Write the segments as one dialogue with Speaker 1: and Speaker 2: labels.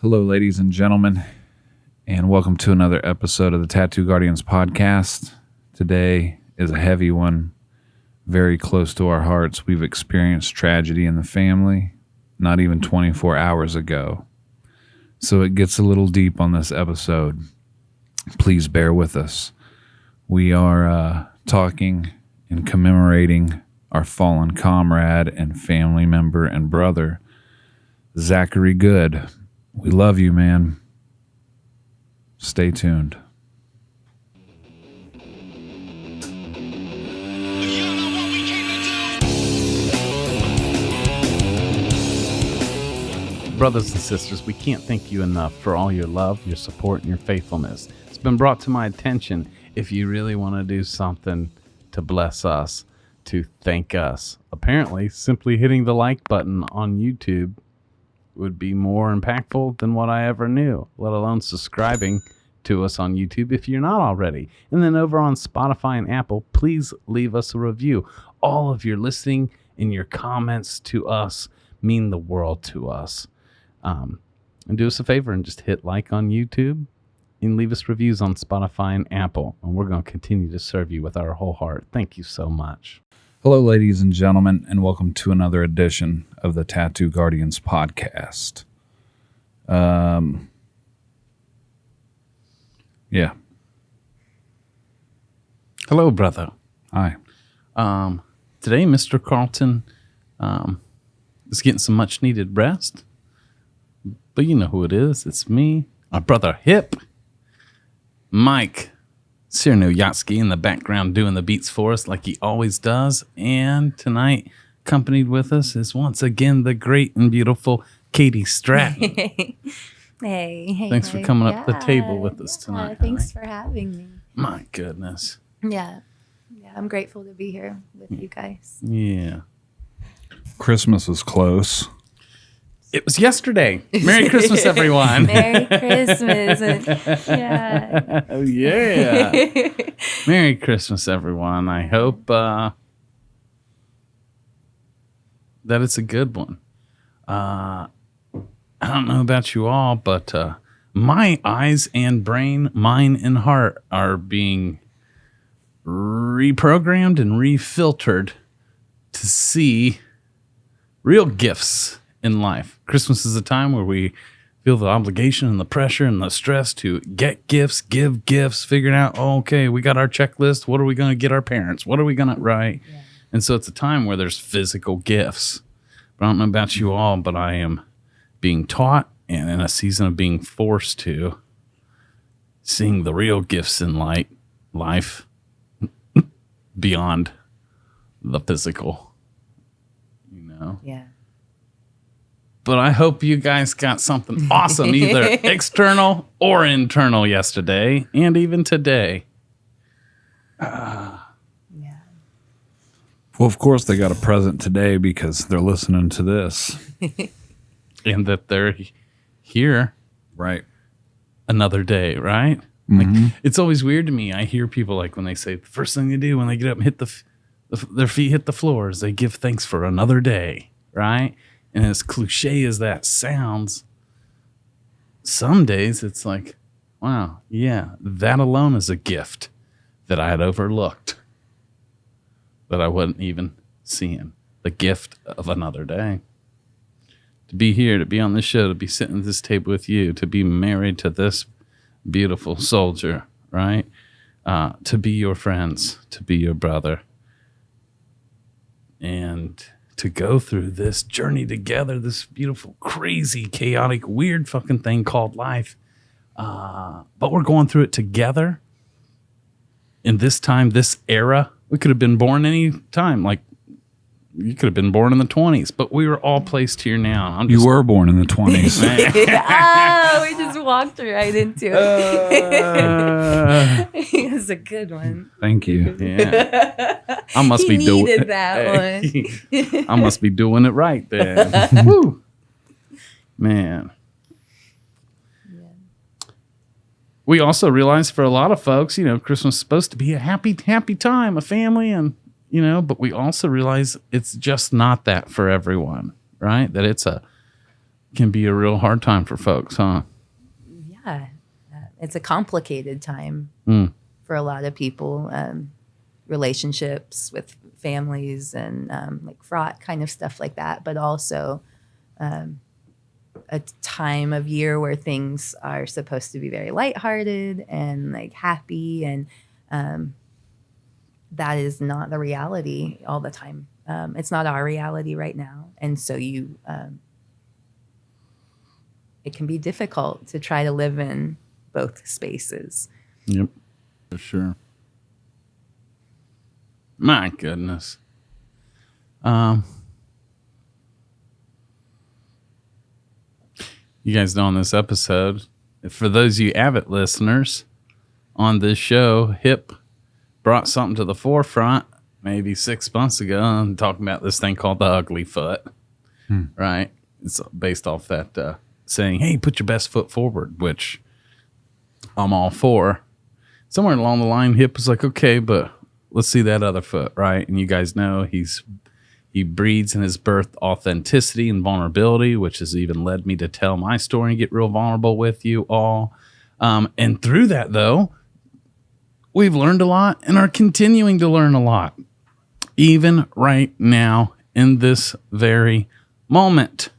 Speaker 1: Hello, ladies and gentlemen, and welcome to another episode of the Tattoo Guardians podcast. Today is a heavy one, very close to our hearts. We've experienced tragedy in the family not even 24 hours ago, so it gets a little deep on this episode. Please bear with us. We are talking and commemorating our fallen comrade and family member and brother, Zachary Good. We love you, man. Stay tuned.
Speaker 2: Brothers and sisters, we can't thank you enough for all your love, your support, and your faithfulness. It's been brought to my attention, if you really want to do something to bless us, to thank us, apparently simply hitting the like button on YouTube would be more impactful than what I ever knew, let alone subscribing to us on YouTube if you're not already. And then over on Spotify and Apple, please leave us a review. All of your listening and your comments to us mean the world to us. And do us a favor and just hit like on YouTube and leave us reviews on Spotify and Apple. And we're going to continue to serve you with our whole heart. Thank you so much.
Speaker 1: Hello, ladies and gentlemen, and welcome to another edition of the Tattoo Guardians podcast. Yeah.
Speaker 2: Hello, brother.
Speaker 1: Hi.
Speaker 2: Today, Mr. Carlton is getting some much-needed rest. But you know who it is. It's me, my brother Hip, Mike Sirno-Yatsky in the background doing the beats for us like he always does. And tonight, accompanied with us is once again the great and beautiful Katie Stratton.
Speaker 3: Hey.
Speaker 2: Thanks for coming up to the table with us tonight.
Speaker 3: Thanks for having me.
Speaker 2: My goodness.
Speaker 3: Yeah, I'm grateful to be here with you guys.
Speaker 2: Yeah.
Speaker 1: Christmas is close.
Speaker 2: It was yesterday. Merry Christmas, everyone.
Speaker 3: Merry Christmas. Yeah.
Speaker 2: Oh, yeah. Merry Christmas, everyone. I hope that it's a good one. I don't know about you all, but my eyes and brain, mind and heart are being reprogrammed and refiltered to see real gifts in life. Christmas is a time where we feel the obligation and the pressure and the stress to get gifts, give gifts, figuring out, okay, we got our checklist. What are we going to get our parents? What are we going to write? Yeah. And so it's a time where there's physical gifts. But I don't know about you all, but I am being taught and in a season of being forced to seeing the real gifts in life beyond the physical, you know?
Speaker 3: Yeah.
Speaker 2: But I hope you guys got something awesome, either external or internal yesterday and even today.
Speaker 3: Yeah.
Speaker 1: Well, of course, they got a present today because they're listening to this.
Speaker 2: And that they're here.
Speaker 1: Right.
Speaker 2: Another day, right?
Speaker 1: Mm-hmm.
Speaker 2: Like, it's always weird to me. I hear people like when they say the first thing they do when they get up and hit their feet hit the floor is they give thanks for another day, right? And as cliche as that sounds, some days it's like, wow, yeah, that alone is a gift that I had overlooked, that I wasn't even seeing. The gift of another day. To be here, to be on this show, to be sitting at this table with you, to be married to this beautiful soldier, right? To be your friends, to be your brother. And to go through this journey together, this beautiful, crazy, chaotic, weird fucking thing called life. But we're going through it together. In this time, this era, we could have been born any time. Like, you could have been born in the 20s, but we were all placed here now.
Speaker 1: You were born in the 20s.
Speaker 3: We just walked right into it. It's a good one.
Speaker 1: Thank you.
Speaker 2: Yeah. I must be doing
Speaker 3: needed that one.
Speaker 2: I must be doing it right then. Woo. Man.
Speaker 3: Yeah.
Speaker 2: We also realize for a lot of folks, Christmas is supposed to be a happy time, a family, and but we also realize it's just not that for everyone, right? That it's a can be a real hard time for folks, huh?
Speaker 3: Yeah. It's a complicated time for a lot of people. Relationships with families and like fraught kind of stuff like that, but also a time of year where things are supposed to be very lighthearted and like happy, and that is not the reality all the time. It's not our reality right now, and so it can be difficult to try to live in both spaces.
Speaker 2: Yep, for sure. My goodness. You guys know on this episode, for those of you avid listeners on this show, Hip brought something to the forefront maybe 6 months ago and talking about this thing called the ugly foot, right? It's based off that saying, hey, put your best foot forward, which I'm all for. Somewhere along the line, Hip was like, okay, but let's see that other foot, right? And you guys know he breeds in his birth authenticity and vulnerability, which has even led me to tell my story and get real vulnerable with you all. And through that, though, we've learned a lot and are continuing to learn a lot, even right now in this very moment.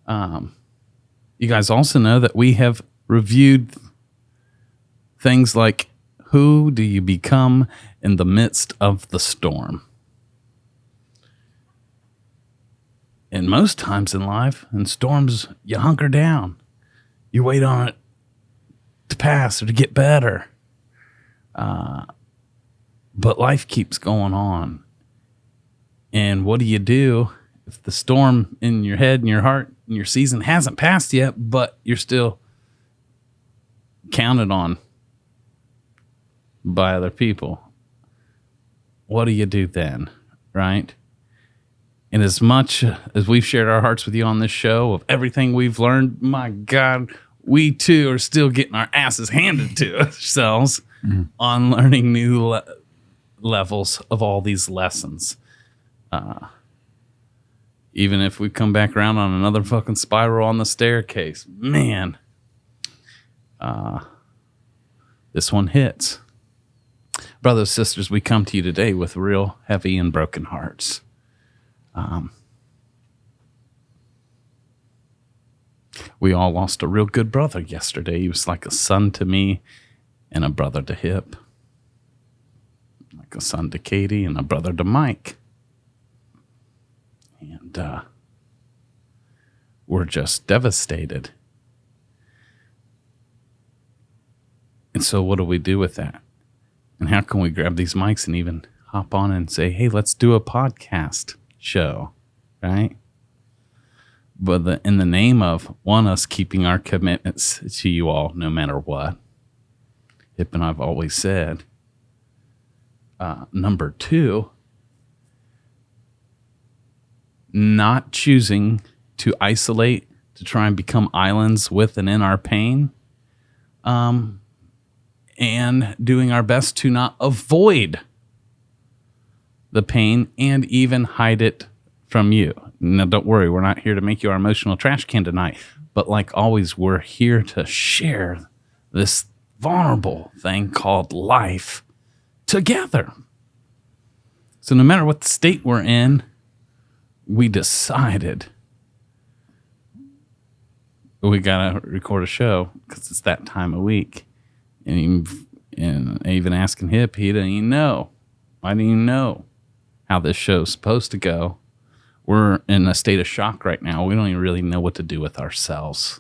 Speaker 2: You guys also know that we have reviewed things like, who do you become in the midst of the storm? And most times in life, in storms, you hunker down. You wait on it to pass or to get better. But life keeps going on. And what do you do if the storm in your head and your heart and your season hasn't passed yet, but you're still counted on by other people? What do you do then, right? And as much as we've shared our hearts with you on this show of everything we've learned, my God, we too are still getting our asses handed to ourselves on learning new levels of all these lessons. Even if we come back around on another fucking spiral on the staircase, man, this one hits. Brothers, sisters, we come to you today with real heavy and broken hearts. We all lost a real good brother yesterday. He was like a son to me and a brother to Hip. Like a son to Katie and a brother to Mike. And we're just devastated. And so what do we do with that? And how can we grab these mics and even hop on and say, hey, let's do a podcast show, right? But in the name of, one, us keeping our commitments to you all no matter what. Hip and I've always said. Number two, not choosing to isolate, to try and become islands with and in our pain. And doing our best to not avoid the pain and even hide it from you. Now, don't worry, we're not here to make you our emotional trash can tonight. But like always, we're here to share this vulnerable thing called life together. So no matter what the state we're in, we decided we got to record a show because it's that time of week. And even asking Hip, he didn't even know. I didn't even know how this show's supposed to go. We're in a state of shock right now. We don't even really know what to do with ourselves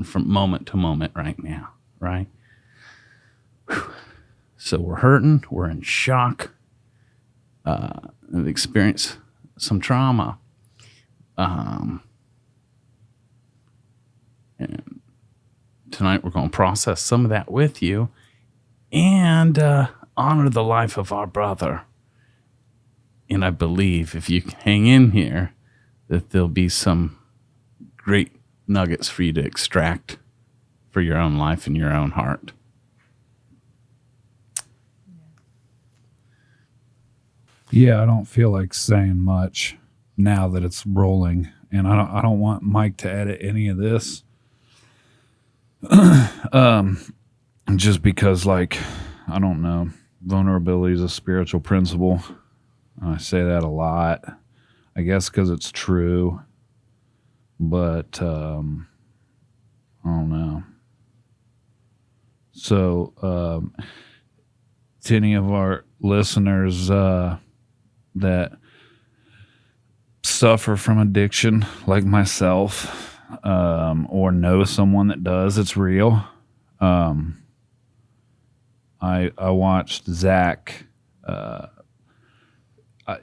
Speaker 2: from moment to moment right now, right? Whew. So we're hurting. We're in shock. We've experienced some trauma. And tonight we're going to process some of that with you and honor the life of our brother. And I believe if you hang in here, that there'll be some great nuggets for you to extract for your own life and your own heart.
Speaker 1: Yeah, I don't feel like saying much now that it's rolling and I don't want Mike to edit any of this. Just because, like, I don't know, vulnerability is a spiritual principle. I say that a lot, I guess, because it's true. But I don't know. So, to any of our listeners that suffer from addiction, like myself, or know someone that does, it's real. I watched Zach. I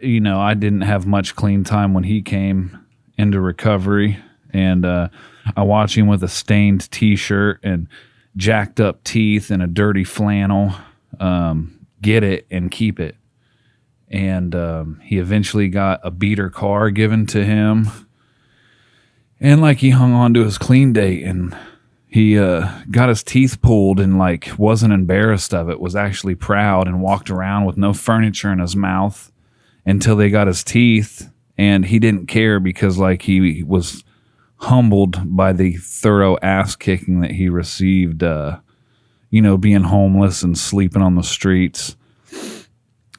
Speaker 1: didn't have much clean time when he came into recovery, and I watched him with a stained T-shirt and jacked up teeth and a dirty flannel. Get it and keep it. And he eventually got a beater car given to him, and like he hung on to his clean date, and he got his teeth pulled and like wasn't embarrassed of it, was actually proud, and walked around with no furniture in his mouth until they got his teeth. And he didn't care because like he was humbled by the thorough ass kicking that he received, being homeless and sleeping on the streets.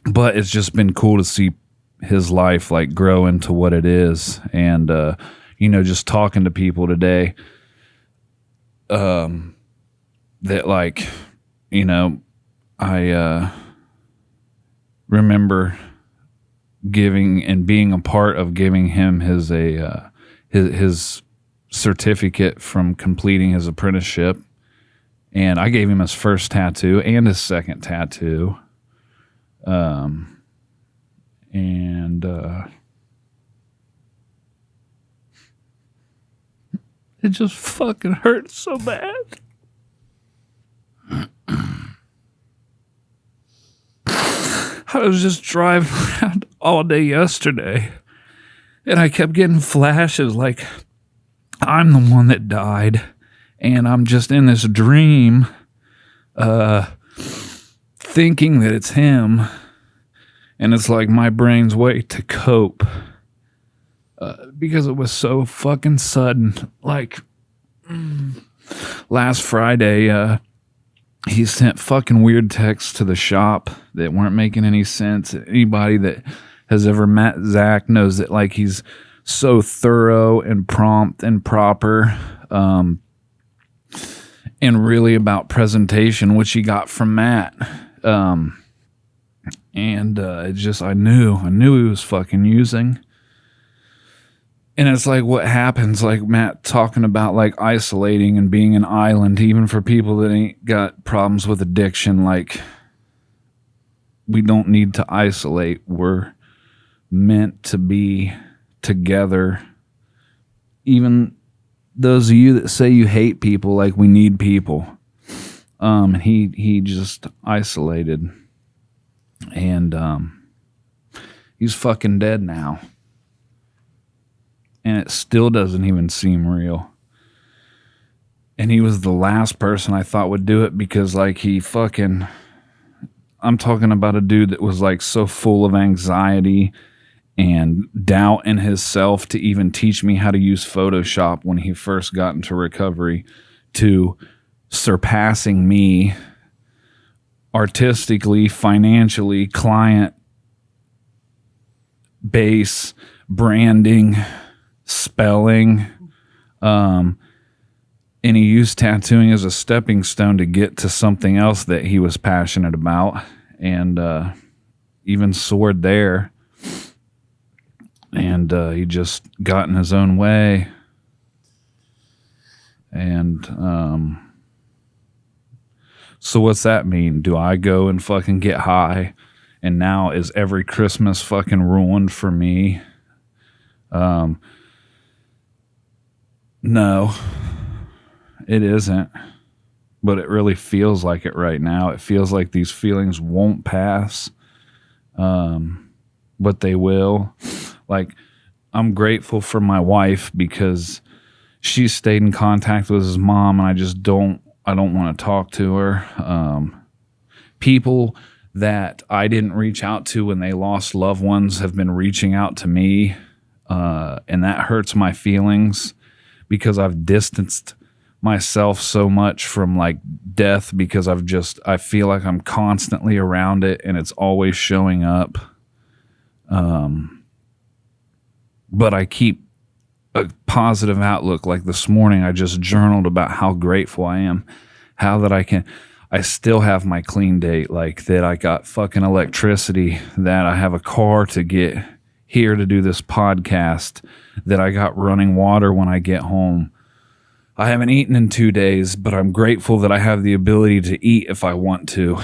Speaker 1: But it's just been cool to see his life like grow into what it is. And, just talking to people today, that like, I remember giving and being a part of giving him his certificate from completing his apprenticeship. And I gave him his first tattoo and his second tattoo. It just fucking hurts so bad. I was just driving around all day yesterday, and I kept getting flashes like I'm the one that died, and I'm just in this dream, thinking that it's him. And it's like my brain's way to cope, because it was so fucking sudden. Like last Friday, he sent fucking weird texts to the shop that weren't making any sense. Anybody that has ever met Zach knows that like he's so thorough and prompt and proper, and really about presentation, which he got from Matt. And I knew he was fucking using. And it's like what happens, like Matt talking about like isolating and being an island, even for people that ain't got problems with addiction. Like, we don't need to isolate. We're meant to be together. Even those of you that say you hate people, like, we need people. And he just isolated. And he's fucking dead now. And it still doesn't even seem real. And he was the last person I thought would do it, because like I'm talking about a dude that was like so full of anxiety and doubt in his self to even teach me how to use Photoshop when he first got into recovery, to surpassing me artistically, financially, client base, branding, spelling, and he used tattooing as a stepping stone to get to something else that he was passionate about, and even soared there. And he just got in his own way. And so what's that mean? Do I go and fucking get high, and now is every Christmas fucking ruined for me? No, it isn't. But it really feels like it right now. It feels like these feelings won't pass, but they will. Like, I'm grateful for my wife, because she stayed in contact with his mom, and I don't want to talk to her. People that I didn't reach out to when they lost loved ones have been reaching out to me. And that hurts my feelings because I've distanced myself so much from like death because I feel like I'm constantly around it and it's always showing up. But I keep a positive outlook. Like this morning, I just journaled about how grateful I am, how that I still have my clean date, like that I got fucking electricity, that I have a car to get here to do this podcast, that I got running water when I get home. I haven't eaten in 2 days, but I'm grateful that I have the ability to eat if I want to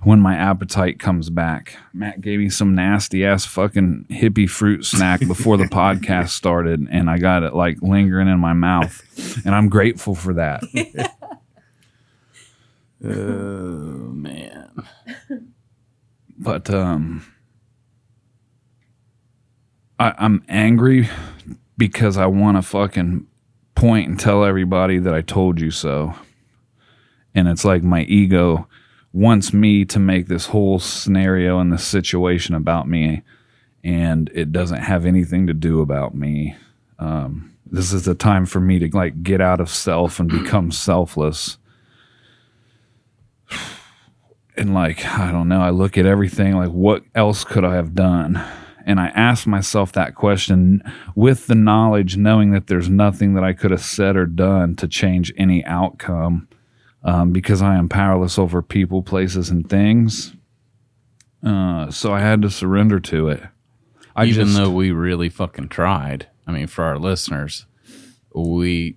Speaker 1: when my appetite comes back. Matt gave me some nasty ass fucking hippie fruit snack before the podcast started, and I got it like lingering in my mouth, and I'm grateful for that.
Speaker 2: Oh man.
Speaker 1: But I'm angry because I want to fucking point and tell everybody that I told you so. And it's like my ego wants me to make this whole scenario and this situation about me, and it doesn't have anything to do about me. This is the time for me to like get out of self and become selfless. And like, I don't know, I look at everything like, what else could I have done? And I ask myself that question with the knowledge, knowing that there's nothing that I could have said or done to change any outcome, because I am powerless over people, places, and things. So I had to surrender to it.
Speaker 2: Even though we really fucking tried. I mean, for our listeners, we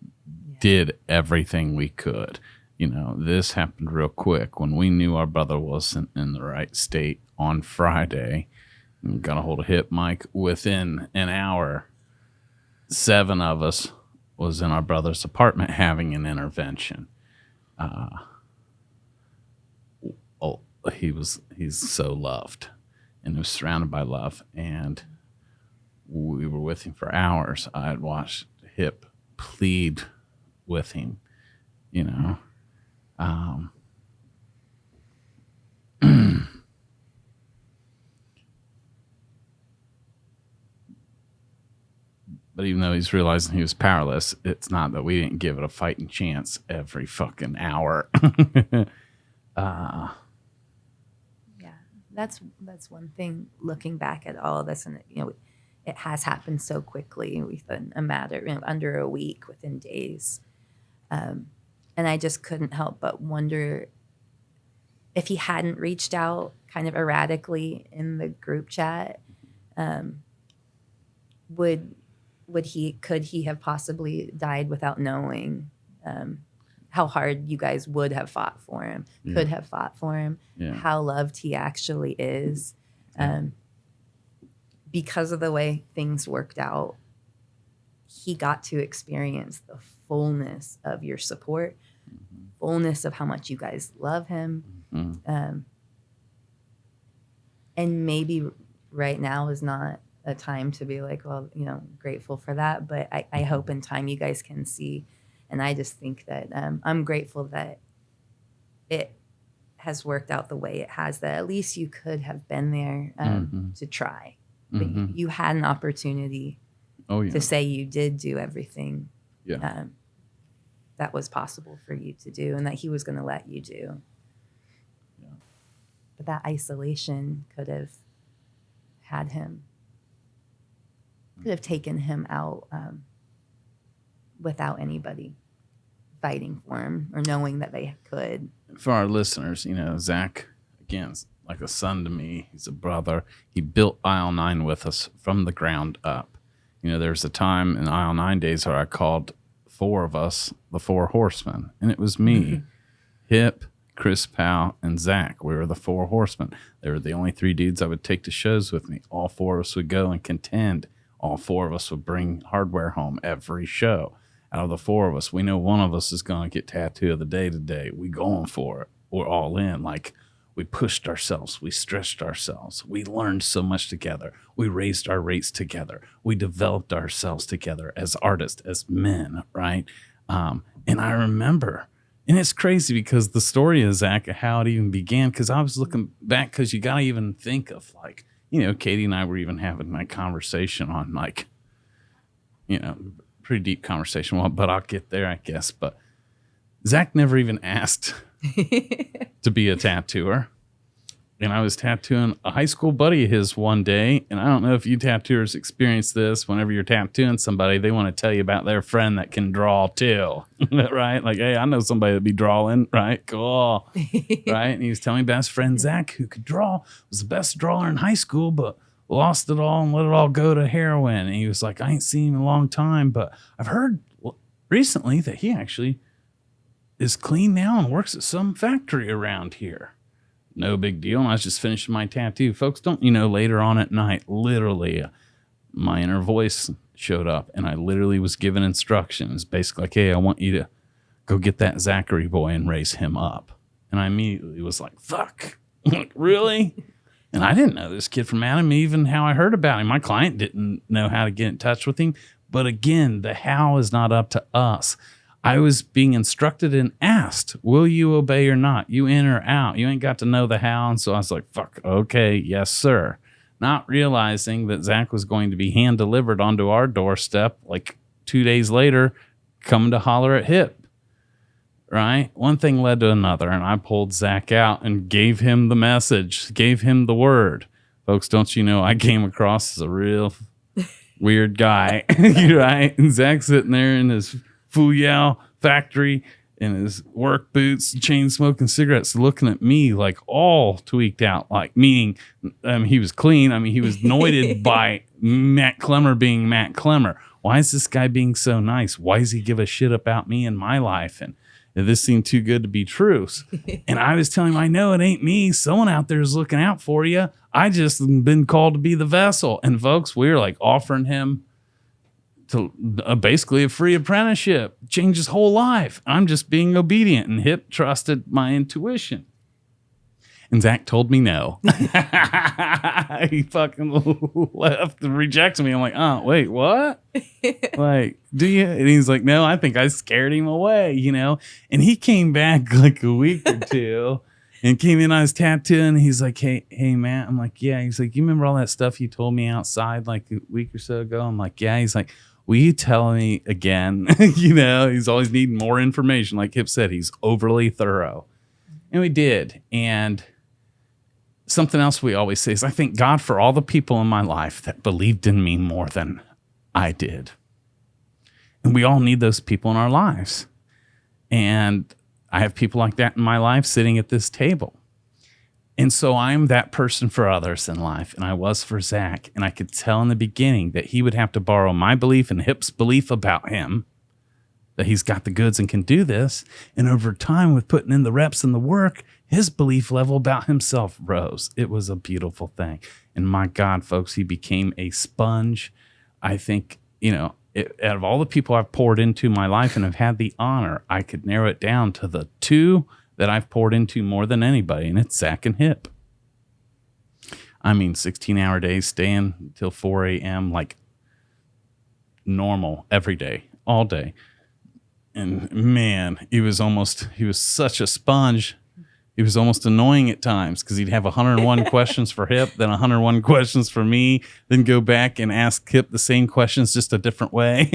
Speaker 2: did everything we could. You know, this happened real quick. When we knew our brother wasn't in the right state on Friday, we got a hold of Hip Mike. Within an hour, 7 of us was in our brother's apartment having an intervention. He's so loved and was surrounded by love. And we were with him for hours. I had watched Hip plead with him, you know. But even though he's realizing he was powerless, it's not that we didn't give it a fighting chance every fucking hour.
Speaker 3: Yeah, that's one thing looking back at all of this, and you know, it has happened so quickly within a matter, you know, under a week, within days. And I just couldn't help but wonder if he hadn't reached out kind of erratically in the group chat, could he have possibly died without knowing how hard you guys would have fought for him, could have fought for him, how loved he actually is. Because of the way things worked out, he got to experience the fullness of your support, fullness of how much you guys love him. And maybe right now is not a time to be like, well, you know, grateful for that. But I hope in time you guys can see. And I just think that I'm grateful that it has worked out the way it has, that at least you could have been there to try. But you had an opportunity to say you did do everything that was possible for you to do and that he was going to let you do. Yeah. But that isolation could have had him, could have taken him out without anybody fighting for him or knowing that they could.
Speaker 2: For our listeners, you know, Zach, again, is like a son to me. He's a brother. He built Aisle 9 with us from the ground up. You know, there's a time in Aisle 9 days where I called 4 of us the 4 horsemen, and it was me, Hip, Chris Powell, and Zach. We were the 4 horsemen. They were the only 3 dudes I would take to shows with me. All 4 of us would go and contend. All 4 of us would bring hardware home every show. Out of the 4 of us, we know one of us is going to get tattoo of the day today. We going for it. We're all in. Like, we pushed ourselves. We stretched ourselves. We learned so much together. We raised our rates together. We developed ourselves together as artists, as men, right? And I remember, and it's crazy because the story of Zach, how it even began, because I was looking back, because you got to even think of, like, you know, Katie and I were even having that conversation on, like, pretty deep conversation. Well, but I'll get there, I guess. But Zach never even asked to be a tattooer. And I was tattooing a high school buddy of his one day. And I don't know if you tattooers experience this. Whenever you're tattooing somebody, they want to tell you about their friend that can draw too. Right? Like, hey, I know somebody that be drawing. Right? Cool. Right? And he was telling me about his friend Zach, who could draw, was the best drawer in high school, but lost it all and let it all go to heroin. And he was like, I ain't seen him in a long time, but I've heard recently that he actually is clean now and works at some factory around here. No big deal. And I was just finishing my tattoo. Folks, don't later on at night, literally, my inner voice showed up and I literally was given instructions. Basically like, hey, I want you to go get that Zachary boy and raise him up. And I immediately was like, fuck, really? And I didn't know this kid from Adam, even how I heard about him. My client didn't know how to get in touch with him. But again, the how is not up to us. I was being instructed and asked, will you obey or not? You in or out? You ain't got to know the how. And so I was like, fuck, okay, yes, sir. Not realizing that Zach was going to be hand delivered onto our doorstep like 2 days later, coming to holler at Hip. Right? One thing led to another, and I pulled Zach out and gave him the message, gave him the word. Folks, don't you know I came across as a real weird guy, right? And Zach's sitting there in his Fuyao factory in his work boots, chain smoking cigarettes, looking at me like all tweaked out, like meaning he was clean. I mean, he was anointed by Matt Clemmer being Matt Clemmer. Why is this guy being so nice? Why does he give a shit about me and my life? And this seemed too good to be true. And I was telling him, I know it ain't me. Someone out there is looking out for you. I just been called to be the vessel. And folks, we were like offering him to basically a free apprenticeship, change his whole life. I'm just being obedient, and Hip trusted my intuition. And Zach told me no. He fucking left and rejected me. I'm like, oh, wait, what? Like, do you? And he's like, no, I think I scared him away, And he came back like a week or two and came in on his tattooing. He's like, hey, Matt. I'm like, yeah. He's like, you remember all that stuff you told me outside like a week or so ago? I'm like, yeah. He's like, will you tell me again? He's always needing more information. Like Hip said, he's overly thorough. And we did. And something else we always say is, I thank God for all the people in my life that believed in me more than I did. And we all need those people in our lives. And I have people like that in my life sitting at this table. And so I'm that person for others in life. And I was for Zach. And I could tell in the beginning that he would have to borrow my belief and Hip's belief about him, that he's got the goods and can do this. And over time, with putting in the reps and the work, his belief level about himself rose. It was a beautiful thing. And my God, folks, he became a sponge. I think, out of all the people I've poured into my life and have had the honor, I could narrow it down to the two that I've poured into more than anybody, and it's Zach and Hip. I mean, 16-hour days, staying until 4 a.m., like normal, every day, all day. And man, he was such a sponge. He was almost annoying at times because he'd have 101 questions for Hip, then 101 questions for me, then go back and ask Hip the same questions just a different way.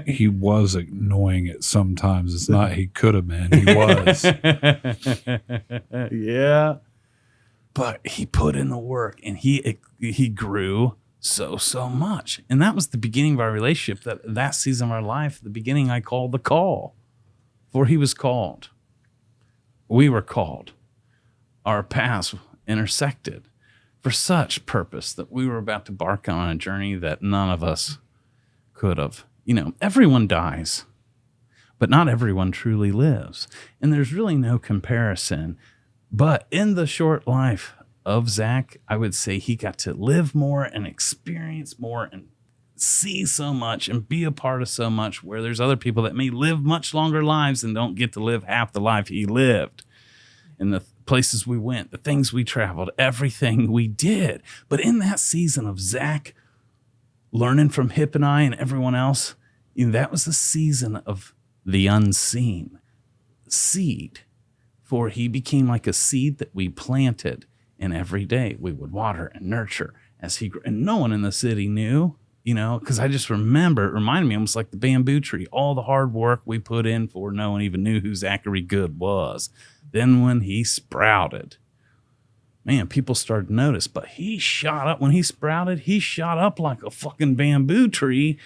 Speaker 1: He was annoying at sometimes. It's not he could have been. He was.
Speaker 2: Yeah. But he put in the work and he grew so much. And that was the beginning of our relationship, that season of our life, the beginning I called the call. For he was called. We were called. Our paths intersected for such purpose that we were about to embark on a journey that none of us could have. Everyone dies, but not everyone truly lives. And there's really no comparison. But in the short life of Zach, I would say he got to live more and experience more and see so much and be a part of so much, where there's other people that may live much longer lives and don't get to live half the life he lived. And the places we went, the things we traveled, everything we did. But in that season of Zach learning from Hip and I and everyone else, that was the season of the unseen seed. For he became like a seed that we planted, and every day we would water and nurture as he grew. And no one in the city knew. you know, because I just remember, it reminded me almost like the bamboo tree, all the hard work we put in for no one even knew who Zachary Good was. Then when he sprouted, man, people started to notice, but he shot up. When he sprouted, he shot up like a fucking bamboo tree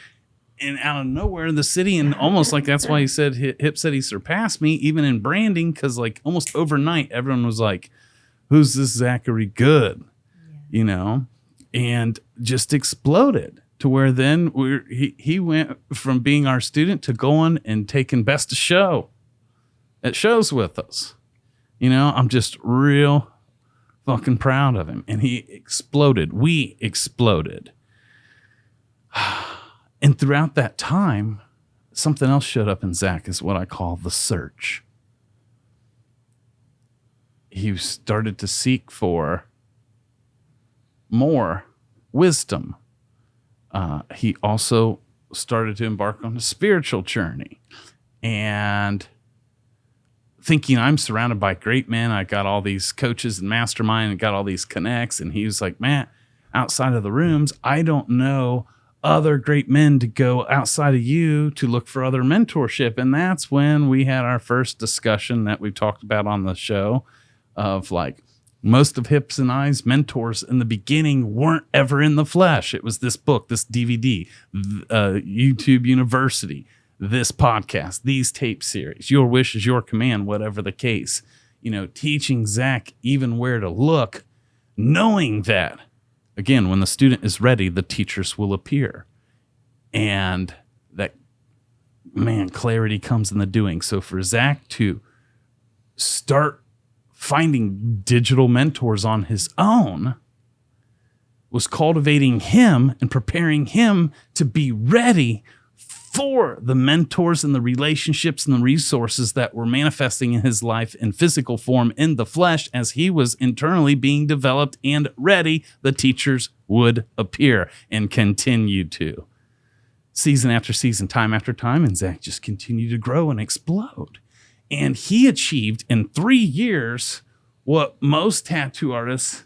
Speaker 2: and out of nowhere in the city. And almost like that's why he said, Hip said he surpassed me even in branding. Cause like almost overnight, everyone was like, who's this Zachary Good? You know, and just exploded to where then he went from being our student to going and taking best of show at shows with us. You know, I'm just real fucking proud of him. And he exploded. We exploded. And throughout that time, something else showed up in Zach, is what I call the search. He started to seek for more wisdom. He also started to embark on a spiritual journey. And thinking I'm surrounded by great men, I got all these coaches and mastermind and got all these connects. And he was like, Matt, outside of the rooms, I don't know other great men to go outside of you to look for other mentorship. And that's when we had our first discussion that we talked about on the show of like, most of Hips and I's mentors in the beginning weren't ever in the flesh. It was this book, this DVD, YouTube University, this podcast, these tape series, your wish is your command, whatever the case. You know, teaching Zach even where to look, knowing that, again, when the student is ready, the teachers will appear. And that, man, clarity comes in the doing. So for Zach to start finding digital mentors on his own was cultivating him and preparing him to be ready for the mentors and the relationships and the resources that were manifesting in his life in physical form in the flesh. As he was internally being developed and ready, the teachers would appear and continue to. Season after season, time after time, and Zach just continued to grow and explode. And he achieved in 3 years what most tattoo artists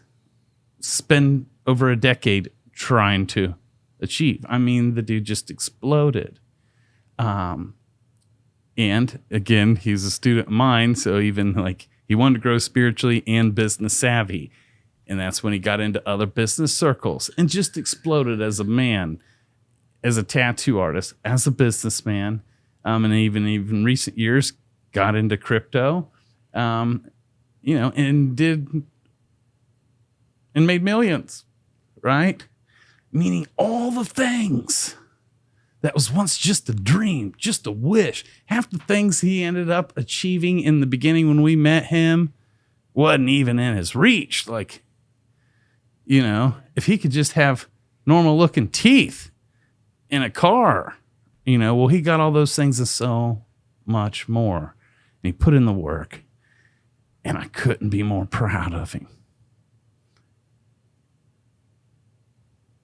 Speaker 2: spend over a decade trying to achieve. I mean, the dude just exploded. And again, he's a student of mine. So even like he wanted to grow spiritually and business savvy. And that's when he got into other business circles and just exploded as a man, as a tattoo artist, as a businessman. And even recent years, got into crypto, you know, and made millions, right? Meaning all the things that was once just a dream, just a wish. Half the things he ended up achieving in the beginning when we met him wasn't even in his reach. Like, you know, if he could just have normal looking teeth in a car, you know, well, he got all those things and so much more. And he put in the work, and I couldn't be more proud of him.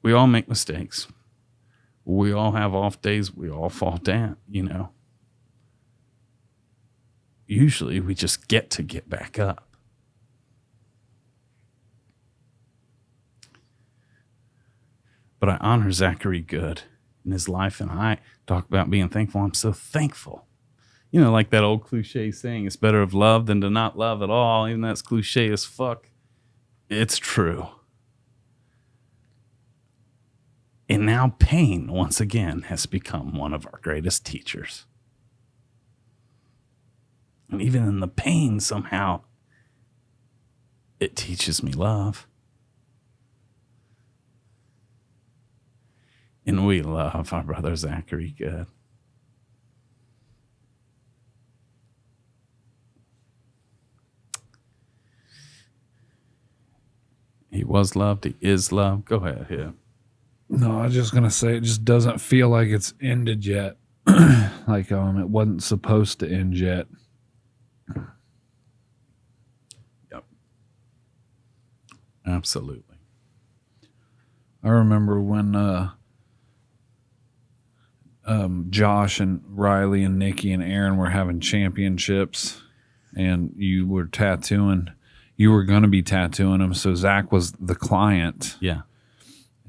Speaker 2: We all make mistakes. We all have off days. We all fall down, you know. Usually we just get back up. But I honor Zachary Good in his life, and I talk about being thankful. I'm so thankful. You know, like that old cliche saying, it's better to love than to not love at all. Even that's cliche as fuck. It's true. And now pain, once again, has become one of our greatest teachers. And even in the pain, somehow, it teaches me love. And we love our brother Zachary Good. He was loved. He is loved. Go ahead, yeah.
Speaker 1: No, I was just going to say it just doesn't feel like it's ended yet. Like it wasn't supposed to end yet.
Speaker 2: Yep. Absolutely.
Speaker 1: I remember when Josh and Riley and Nikki and Aaron were having championships and you were tattooing. You were going to be tattooing them. So Zach was the client.
Speaker 2: Yeah.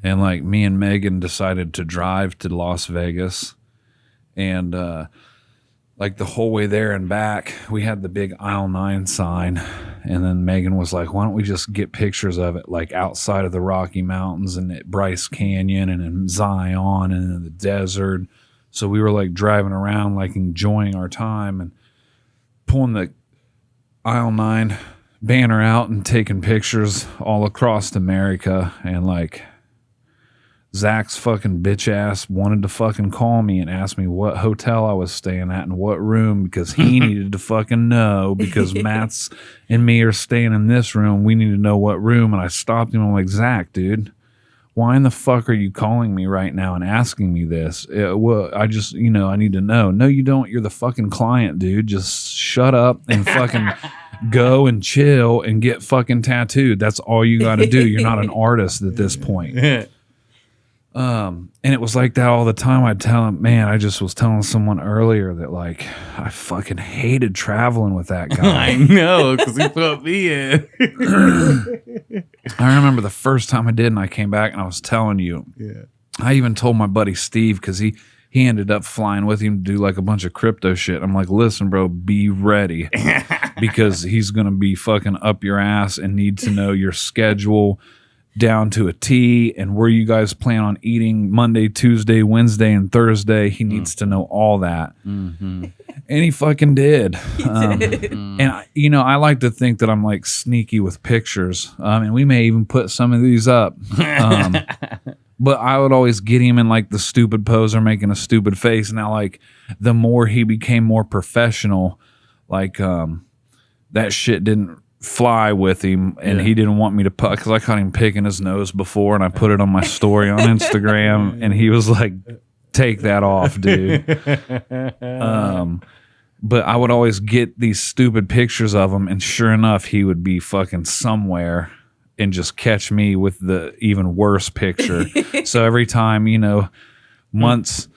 Speaker 1: And like me and Megan decided to drive to Las Vegas, and like the whole way there and back, we had the big aisle 9 sign. And then Megan was like, why don't we just get pictures of it, like outside of the Rocky Mountains and at Bryce Canyon and in Zion and in the desert. So we were like driving around, like enjoying our time and pulling the aisle 9 banner out and taking pictures all across America. And like Zach's fucking bitch ass wanted to fucking call me and ask me what hotel I was staying at and what room, because he needed to fucking know, because Matt's and me are staying in this room. We need to know what room. And I stopped him. I'm like, Zach, dude, why in the fuck are you calling me right now and asking me this? Well, I just, I need to know. No, you don't. You're the fucking client, dude. Just shut up and fucking go and chill and get fucking tattooed. That's all you got to do. You're not an artist at this point. And it was like that all the time. I'd tell him, man, I just was telling someone earlier that like I fucking hated traveling with that guy.
Speaker 2: I know, because he put me in.
Speaker 1: I remember the first time I did, and I came back and I was telling you.
Speaker 2: Yeah.
Speaker 1: I even told my buddy Steve, because he ended up flying with him to do like a bunch of crypto shit. I'm like, listen, bro, be ready, because he's gonna be fucking up your ass and need to know your schedule down to a T and where you guys plan on eating Monday, Tuesday, Wednesday, and Thursday. He needs to know all that. Mm-hmm. And he fucking did. And I like to think that I'm like sneaky with pictures. And we may even put some of these up. But I would always get him in like the stupid pose or making a stupid face. Now, like the more he became more professional, like that shit didn't fly with him, and he didn't want me to put, because I caught him picking his nose before, and I put it on my story on Instagram, and he was like, take that off, dude. But I would always get these stupid pictures of him, and sure enough, he would be fucking somewhere and just catch me with the even worse picture. So every time, months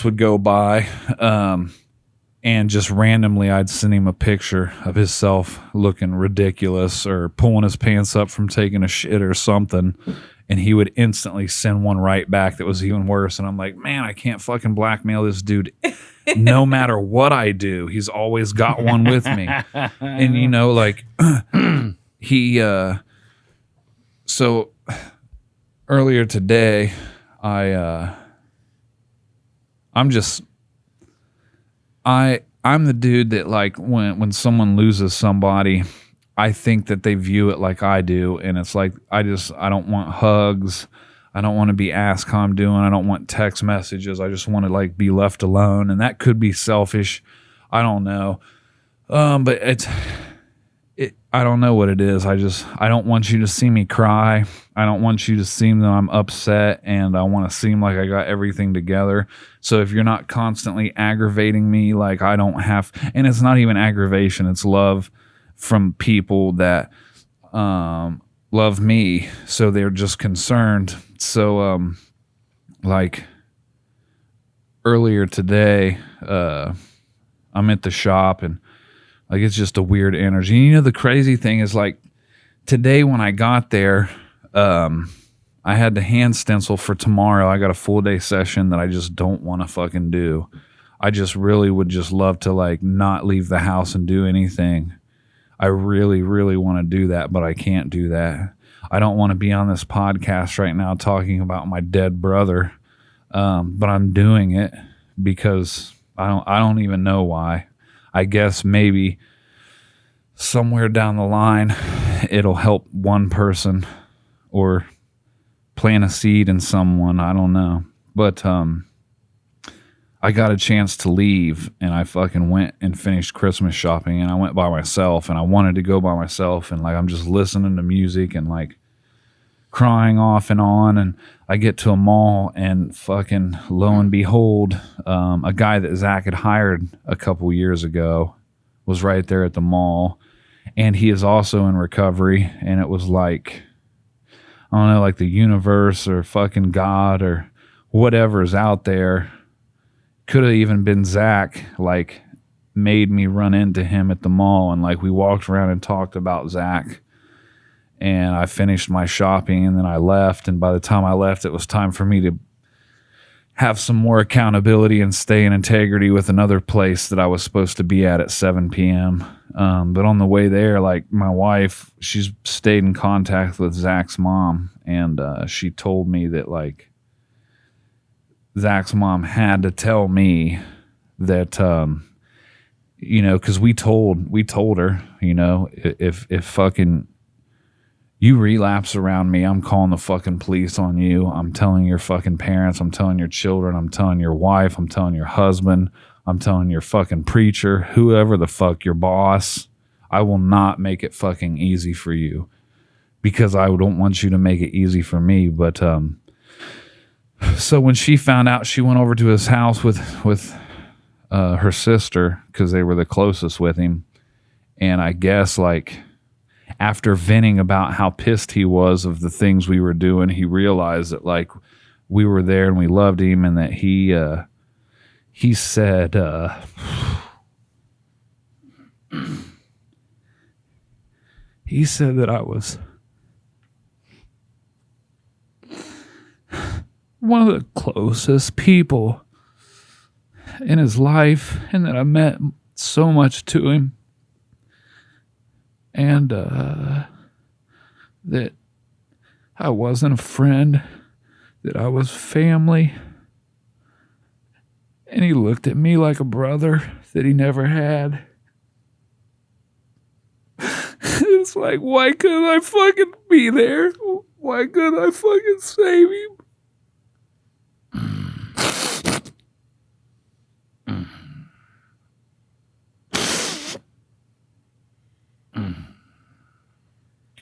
Speaker 1: would go by, and just randomly, I'd send him a picture of himself looking ridiculous or pulling his pants up from taking a shit or something. And he would instantly send one right back that was even worse. And I'm like, man, I can't fucking blackmail this dude. No matter what I do, he's always got one with me. And, like he, so earlier today, I'm the dude that like when someone loses somebody, I think that they view it like I do, and it's like I don't want hugs, I don't want to be asked how I'm doing, I don't want text messages, I just want to like be left alone, and that could be selfish, I don't know, but I don't know what it is. I don't want you to see me cry. I don't want you to seem that I'm upset, and I want to seem like I got everything together. So if you're not constantly aggravating me, like I don't have, and it's not even aggravation, it's love from people that love me. So they're just concerned. So like earlier today, I'm at the shop, and like it's just a weird energy. The crazy thing is like today when I got there, I had the hand stencil for tomorrow. I got a full day session that I just don't want to fucking do. I just really would just love to like not leave the house and do anything. I really, really want to do that, but I can't do that. I don't want to be on this podcast right now talking about my dead brother, but I'm doing it because I don't even know why. I guess maybe somewhere down the line it'll help one person or plant a seed in someone. I don't know. But I got a chance to leave, and I fucking went and finished Christmas shopping, and I went by myself, and I wanted to go by myself, and like I'm just listening to music and like crying off and on, and I get to a mall, and fucking lo and behold, a guy that Zach had hired a couple years ago was right there at the mall, and he is also in recovery. And it was like, I don't know, like the universe or fucking God or whatever's out there, could have even been Zach, like made me run into him at the mall, and like we walked around and talked about Zach. and I finished my shopping, and then I left. And by the time I left, it was time for me to have some more accountability and stay in integrity with another place that I was supposed to be at 7 p.m. But on the way there, like, my wife, she's stayed in contact with Zach's mom, and she told me that, like, Zach's mom had to tell me that, you know, because we told her, you know, if fucking you relapse around me, I'm calling the fucking police on you. I'm telling your fucking parents. I'm telling your children. I'm telling your wife. I'm telling your husband. I'm telling your fucking preacher, whoever the fuck, your boss. I will not make it fucking easy for you, because I don't want you to make it easy for me. But so when she found out, she went over to his house with her sister, because they were the closest with him. And I guess, like, after venting about how pissed he was of the things we were doing, he realized that, like, we were there and we loved him, and that he said, he said that I was one of the closest people in his life, and that I meant so much to him. And that I wasn't a friend, that I was family. And he looked at me like a brother that he never had. It's like, why couldn't I fucking be there? Why couldn't I fucking save him?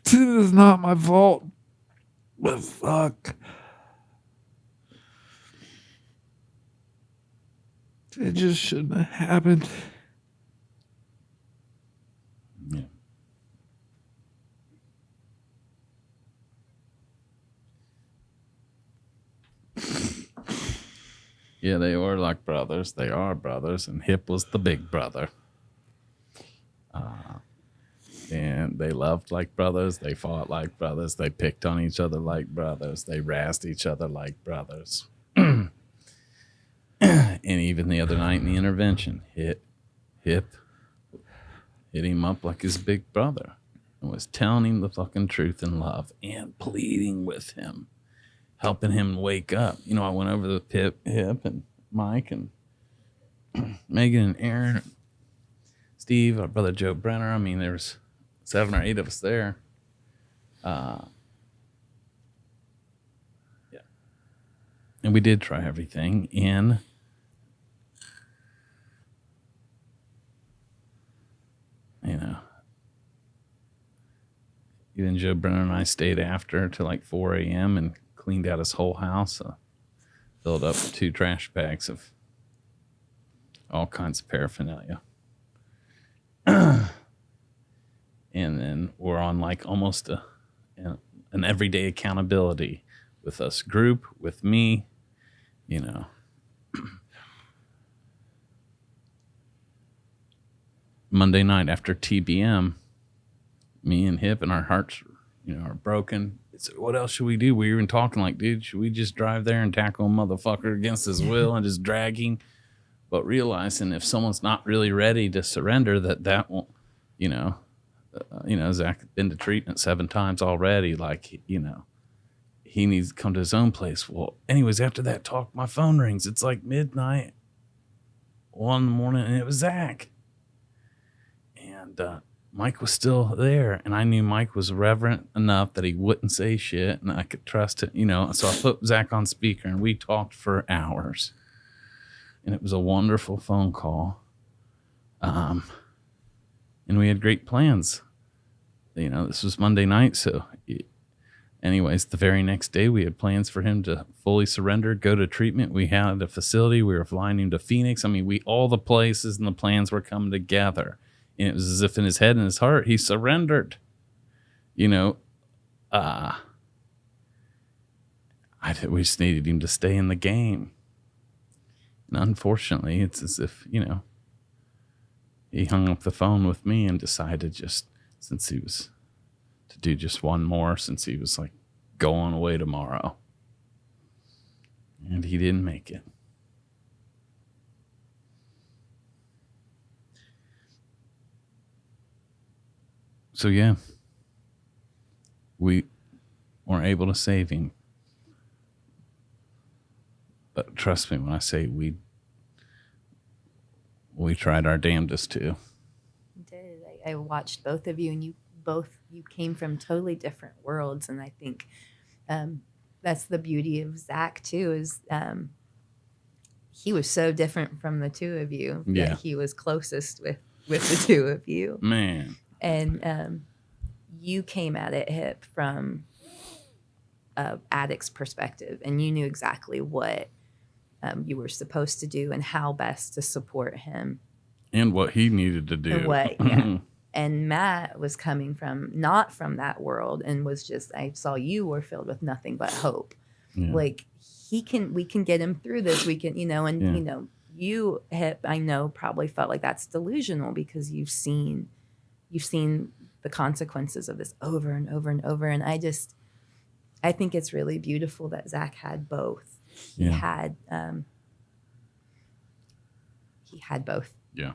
Speaker 1: This is not my fault, but fuck. It just shouldn't have happened.
Speaker 2: Yeah. Yeah, they were like brothers. They are brothers, and Hip was the big brother. And they loved like brothers. They fought like brothers. They picked on each other like brothers. They razzed each other like brothers. And even the other night in the intervention, Hip hit him up like his big brother and was telling him the fucking truth in love and pleading with him, helping him wake up. You know, I went over with Hip and Mike and Megan and Aaron, and Steve, our brother Joe Brenner. I mean, there was 7 or 8 of us there. Yeah. And we did try everything. And you know, even Joe Brenner and I stayed after till like 4 a.m. and cleaned out his whole house. Filled up 2 trash bags of all kinds of paraphernalia. And then we're on like almost an everyday accountability with us group, with me, you know. Monday night after TBM, me and Hip and our hearts, you know, are broken. It's, what else should we do? We were even talking like, dude, should we just drive there and tackle a motherfucker against his will and just dragging? But realizing if someone's not really ready to surrender, that won't, you know, Zach had been to treatment 7 times already. Like, you know, he needs to come to his own place. Well, anyways, after that talk, my phone rings. It's like midnight, 1 in the morning, and it was Zach. And Mike was still there, and I knew Mike was reverent enough that he wouldn't say shit, and I could trust it, you know. So I put Zach on speaker, and we talked for hours. And it was a wonderful phone call. And we had great plans. You know, this was Monday night, so anyways, the very next day we had plans for him to fully surrender, go to treatment. We had a facility. We were flying him to Phoenix. I mean, all the places and the plans were coming together. And it was as if in his head and his heart, he surrendered. You know, we just needed him to stay in the game. And unfortunately, it's as if, you know, he hung up the phone with me and decided just, since he was to do just one more since he was like going away tomorrow. And he didn't make it. So yeah, we weren't able to save him. But trust me when I say we tried our damnedest to.
Speaker 3: You did. I watched both of you, and you came from totally different worlds, and I think that's the beauty of Zach too. Is he was so different from the two of you that he was closest with the two of you.
Speaker 2: Man.
Speaker 3: And you came at it, Hip, from an addict's perspective, and you knew exactly what you were supposed to do and how best to support him.
Speaker 2: And what he needed to do.
Speaker 3: And Matt was coming from not from that world and was just, I saw you were filled with nothing but hope. Yeah. Like we can get him through this. We can, you, Hip, I know probably felt like that's delusional because you've seen the consequences of this over and over and over. And I think it's really beautiful that Zach had both. He had both.
Speaker 2: Yeah.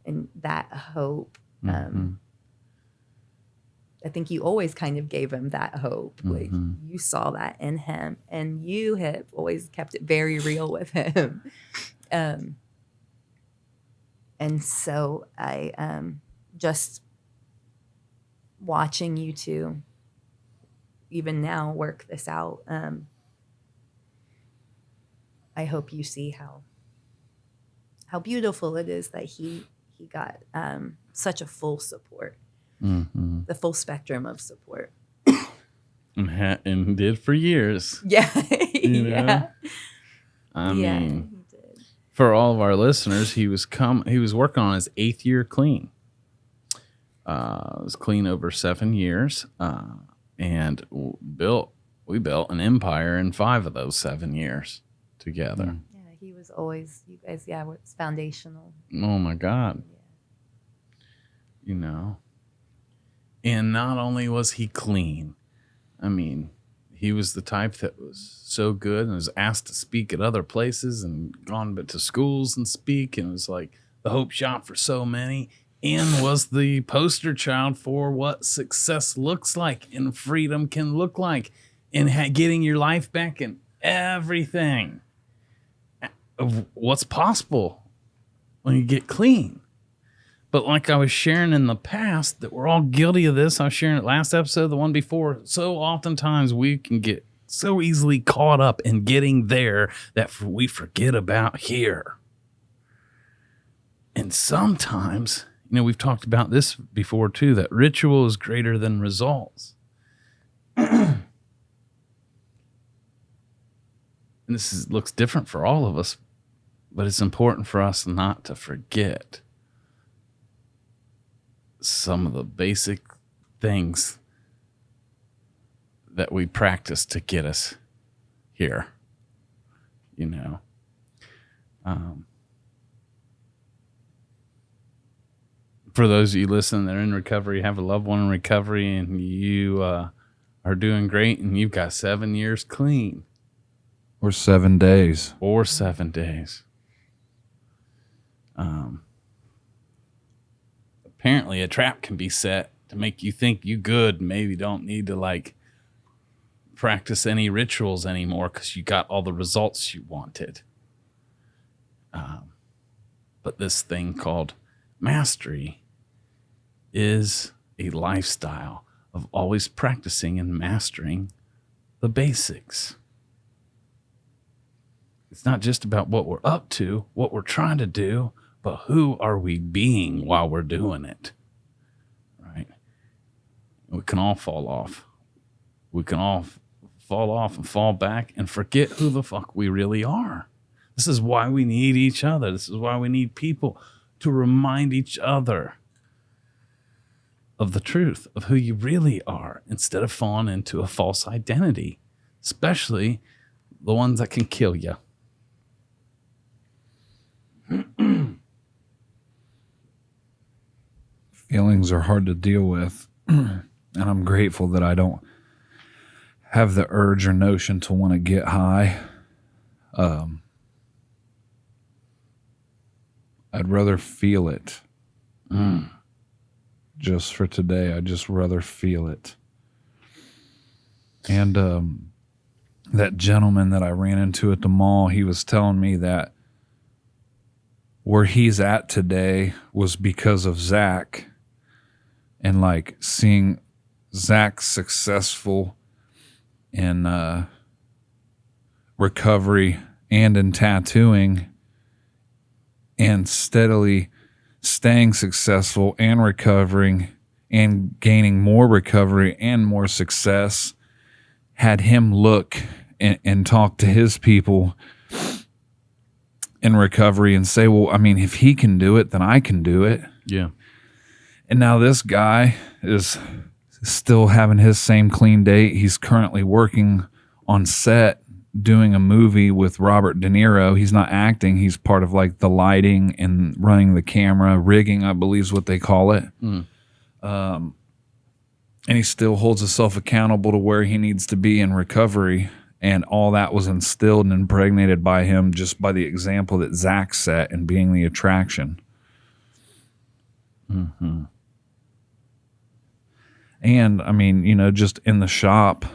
Speaker 3: And that hope, I think you always kind of gave him that hope. Like you saw that in him, and you have always kept it very real with him. And so I just watching you two, even now, work this out. I hope you see how beautiful it is that he got such a full support, the full spectrum of support,
Speaker 2: and did for years.
Speaker 3: Yeah,
Speaker 2: yeah. I mean, he did. For all of our listeners, he was working on his 8th year clean. It was clean over 7 years, and we built an empire in 5 of those 7 years together.
Speaker 3: Yeah, he was always, you guys, it's foundational.
Speaker 2: Oh my God.
Speaker 3: Yeah.
Speaker 2: And not only was he clean, I mean, he was the type that was so good and was asked to speak at other places and gone to schools and speak, and was like the hope shop for so many, and was the poster child for what success looks like and freedom can look like, and getting your life back and everything of what's possible when you get clean. But like I was sharing in the past, that we're all guilty of this. I was sharing it last episode, the one before. So oftentimes we can get so easily caught up in getting there that we forget about here. And sometimes, we've talked about this before too, that ritual is greater than results. And this looks different for all of us, but it's important for us not to forget some of the basic things that we practice to get us here, For those of you listening that are in recovery, have a loved one in recovery, and you are doing great, and you've got 7 years clean.
Speaker 1: Or 7 days.
Speaker 2: Or 7 days. Apparently a trap can be set to make you think you good. Maybe don't need to practice any rituals anymore because you got all the results you wanted. But this thing called mastery is a lifestyle of always practicing and mastering the basics. It's not just about what we're up to, what we're trying to do, but who are we being while we're doing it, right? We can all fall off. We can all fall off and fall back and forget who the fuck we really are. This is why we need each other. This is why we need people to remind each other of the truth of who you really are instead of falling into a false identity, especially the ones that can kill you.
Speaker 1: Feelings are hard to deal with. And I'm grateful that I don't have the urge or notion to want to get high. I'd rather feel it. Just for today, I'd just rather feel it. And that gentleman that I ran into at the mall, he was telling me that where he's at today was because of Zach, and like seeing Zach successful in recovery and in tattooing, and steadily staying successful and recovering and gaining more recovery and more success, had him look and talk to his people in recovery and say, well, I mean, if he can do it, then I can do it.
Speaker 2: Yeah.
Speaker 1: And now this guy is still having his same clean date. He's currently working on set doing a movie with Robert De Niro. He's not acting. He's part of like the lighting and running the camera, rigging, I believe is what they call it. And he still holds himself accountable to where he needs to be in recovery. And all that was instilled and impregnated by him just by the example that Zach set and being the attraction.
Speaker 2: Mm-hmm.
Speaker 1: And I mean, you know, just in the shop,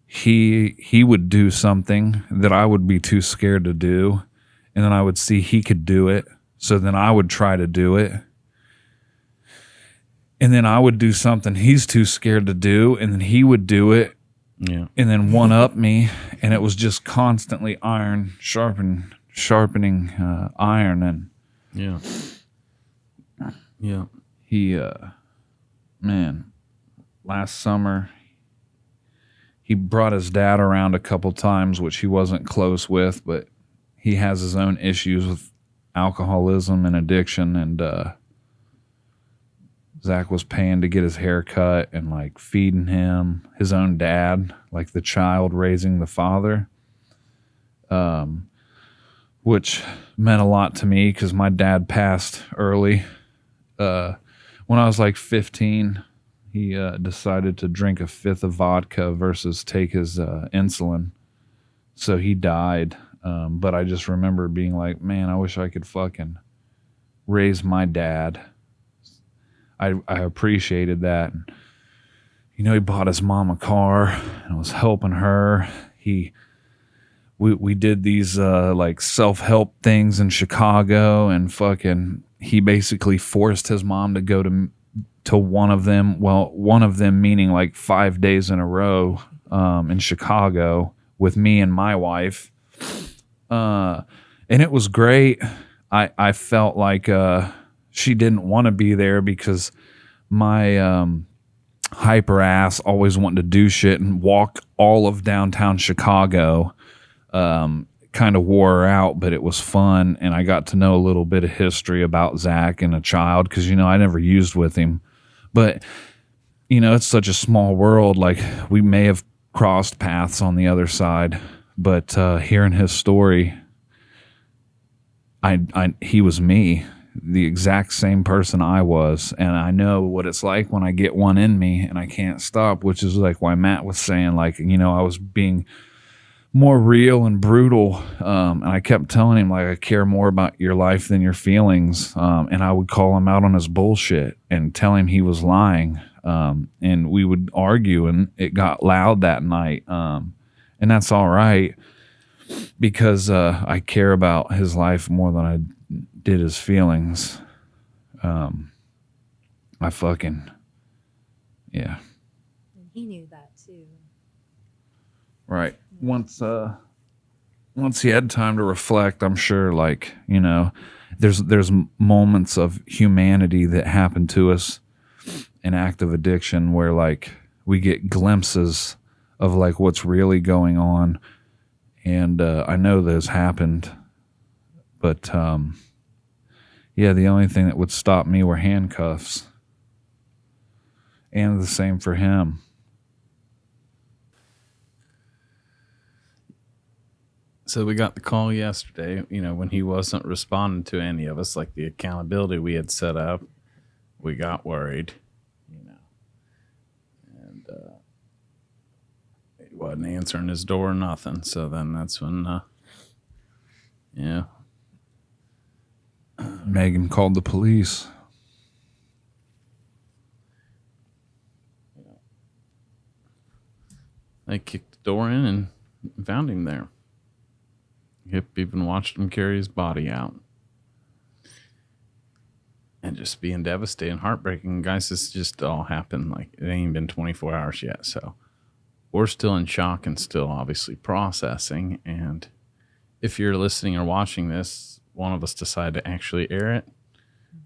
Speaker 1: he would do something that I would be too scared to do. And then I would see he could do it. So then I would try to do it. And then I would do something he's too scared to do. And then he would do it.
Speaker 2: Yeah.
Speaker 1: And then one up me, and it was just constantly iron sharpening iron. And
Speaker 2: Yeah. Yeah.
Speaker 1: he, man, last summer he brought his dad around a couple times, which he wasn't close with, but he has his own issues with alcoholism and addiction. And Zach was paying to get his hair cut and like feeding him, his own dad, like the child raising the father, which meant a lot to me because my dad passed early. When I was like 15, he decided to drink a fifth of vodka versus take his insulin. So he died. But I just remember being like, man, I wish I could fucking raise my dad. I appreciated that. You know, he bought his mom a car and was helping her. We did these like self-help things in Chicago, and fucking he basically forced his mom to go to one of them. Well, one of them meaning like 5 days in a row in Chicago with me and my wife. And it was great. I felt like she didn't want to be there because my hyper ass always wanted to do shit and walk all of downtown Chicago. Kind of wore her out, but it was fun. And I got to know a little bit of history about Zach and a child because, you know, I never used with him. But, you know, it's such a small world. Like, we may have crossed paths on the other side. But hearing his story, he was me, the exact same person I was. And I know what it's like when I get one in me and I can't stop, which is like why Matt was saying, like, you know, I was being more real and brutal. And I kept telling him, like, I care more about your life than your feelings. And I would call him out on his bullshit and tell him he was lying. And we would argue, and it got loud that night. And that's all right because I care about his life more than I did his feelings. Yeah.
Speaker 3: And he knew that too.
Speaker 1: Right. Once he had time to reflect, I'm sure, like, you know, there's moments of humanity that happen to us in active addiction where, like, we get glimpses of, like, what's really going on. And I know those happened. But, yeah, the only thing that would stop me were handcuffs. And the same for him.
Speaker 2: So we got the call yesterday, you know, when he wasn't responding to any of us, like the accountability we had set up. We got worried, you know. he wasn't answering his door or nothing. So then that's when, yeah.
Speaker 1: Megan called the police.
Speaker 2: They kicked the door in and found him there. Hip even watched him carry his body out. And just being devastated and heartbreaking. Guys, this just all happened. Like, it ain't been 24 hours yet. So we're still in shock and still obviously processing. And if you're listening or watching this, one of us decided to actually air it.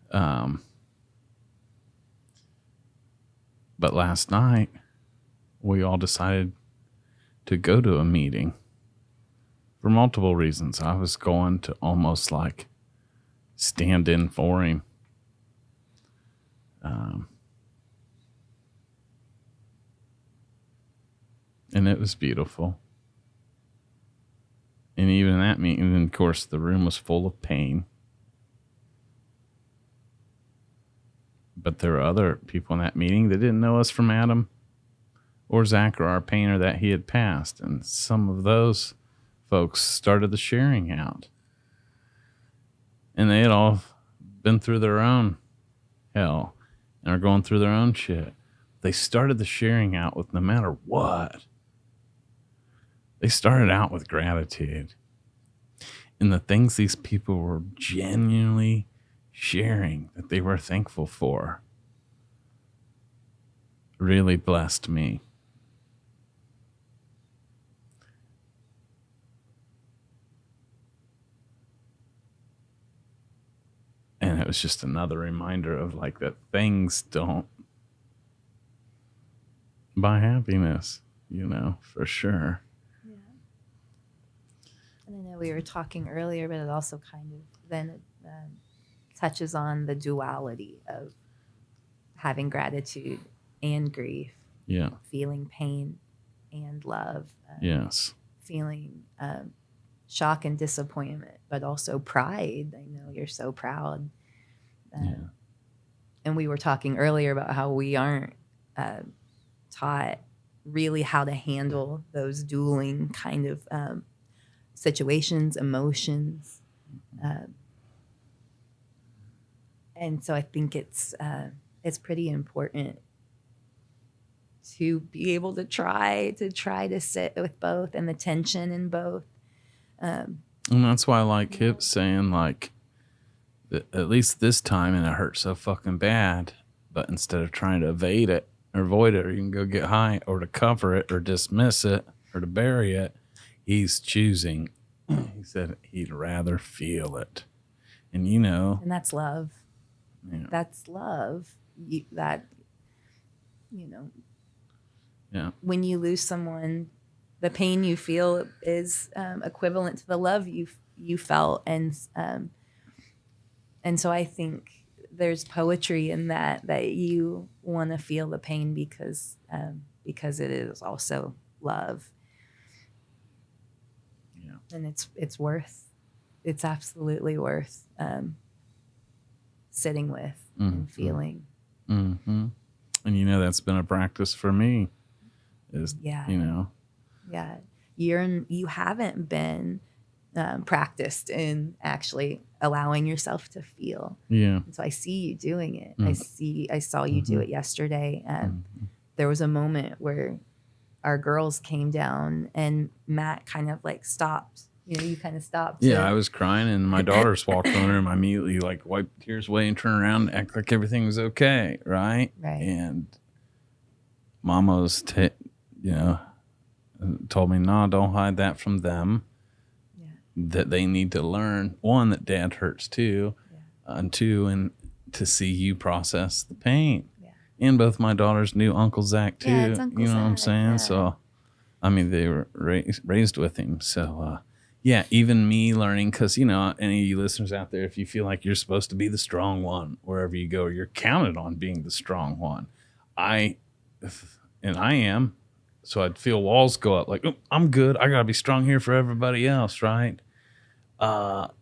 Speaker 2: But last night, we all decided to go to a meeting for multiple reasons. I was going to almost like stand in for him. And it was beautiful. And even in that meeting, of course, the room was full of pain. But there were other people in that meeting that didn't know us from Adam or Zach or our pain or that he had passed. And some of those folks started the sharing out. And they had all been through their own hell and are going through their own shit. They started the sharing out with no matter what. They started out with gratitude. And the things these people were genuinely sharing that they were thankful for really blessed me. And it was just another reminder of like that things don't buy happiness, you know, for sure.
Speaker 3: Yeah. And I know we were talking earlier, but it also kind of then touches on the duality of having gratitude and grief.
Speaker 2: Yeah.
Speaker 3: Feeling pain and love.
Speaker 2: Yes.
Speaker 3: Feeling shock and disappointment, but also pride. I know you're so proud. And we were talking earlier about how we aren't taught really how to handle those dueling kind of situations, emotions. And so I think it's pretty important to be able to try to sit with both and the tension in both.
Speaker 2: And that's why I like Hip saying, like, at least this time, and it hurt so fucking bad, but instead of trying to evade it or avoid it, or you can go get high, or to cover it or dismiss it or to bury it, he's choosing. He said he'd rather feel it. And you know.
Speaker 3: And that's love.
Speaker 2: Yeah.
Speaker 3: That's love. You know.
Speaker 2: Yeah.
Speaker 3: When you lose someone, the pain you feel is equivalent to the love you felt, and so I think there's poetry in that you want to feel the pain because it is also love.
Speaker 2: Yeah.
Speaker 3: And it's absolutely worth sitting with and feeling.
Speaker 2: Mm-hmm. And you know that's been a practice for me. You know.
Speaker 3: Yeah, you haven't been practiced in actually allowing yourself to feel.
Speaker 2: Yeah.
Speaker 3: And so I see you doing it. I saw you do it yesterday. There was a moment where our girls came down and Matt kind of like stopped. You know, you kind of stopped.
Speaker 2: Yeah, I was crying and my daughters walked over and I immediately like wiped tears away and turned around and act like everything was okay, right?
Speaker 3: Right.
Speaker 2: And Mama was, told me, no, don't hide that from them. Yeah. That they need to learn, one, that Dad hurts too, and two, and to see you process the pain. Yeah. And both my daughters knew Uncle Zach too.
Speaker 3: Yeah, it's Uncle
Speaker 2: you know
Speaker 3: Zach,
Speaker 2: what I'm saying? Yeah. So, I mean, they were raised with him. So, yeah, even me learning, because, you know, any of you listeners out there, if you feel like you're supposed to be the strong one wherever you go, you're counted on being the strong one. I am. So I'd feel walls go up like, oh, I'm good. I got to be strong here for everybody else, right? But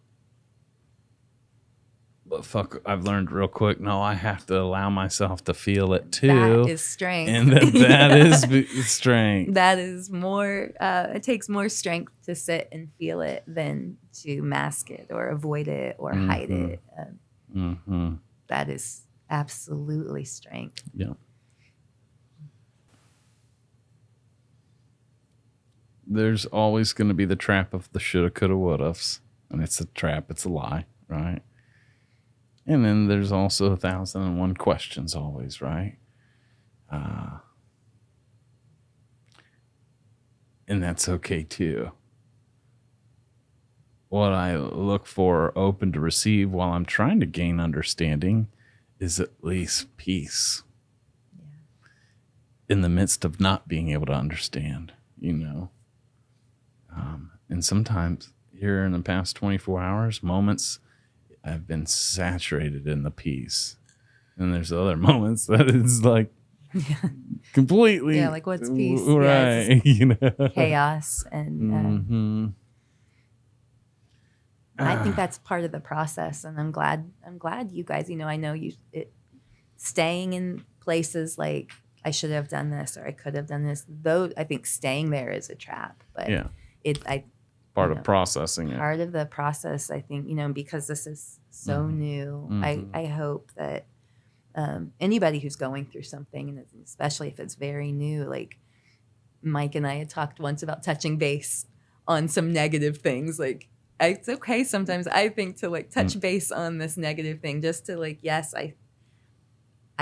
Speaker 2: fuck, I've learned real quick. No, I have to allow myself to feel it too.
Speaker 3: That is strength.
Speaker 2: And that is strength.
Speaker 3: That is more, it takes more strength to sit and feel it than to mask it or avoid it or hide it. That is absolutely strength.
Speaker 2: Yeah. There's always going to be the trap of the shoulda, coulda, woulda-s. And it's a trap. It's a lie, right? And then there's also 1,001 questions always, right? And that's okay too. What I look for, open to receive while I'm trying to gain understanding, is at least peace. Yeah. In the midst of not being able to understand, you know. And sometimes here in the past 24 hours, moments I've been saturated in the peace. And there's other moments that it's like completely.
Speaker 3: Yeah, like what's peace?
Speaker 2: Right.
Speaker 3: Yeah,
Speaker 2: you know,
Speaker 3: chaos. And I think that's part of the process. And I'm glad you guys, you know, I know staying in places like I should have done this or I could have done this. Though I think staying there is a trap. But
Speaker 2: part of processing it.
Speaker 3: Part of the process, I think, you know, because this is so new, I hope that anybody who's going through something, and especially if it's very new, like Mike and I had talked once about touching base on some negative things. Like, it's okay sometimes, I think, to like touch base on this negative thing, just to like, yes, I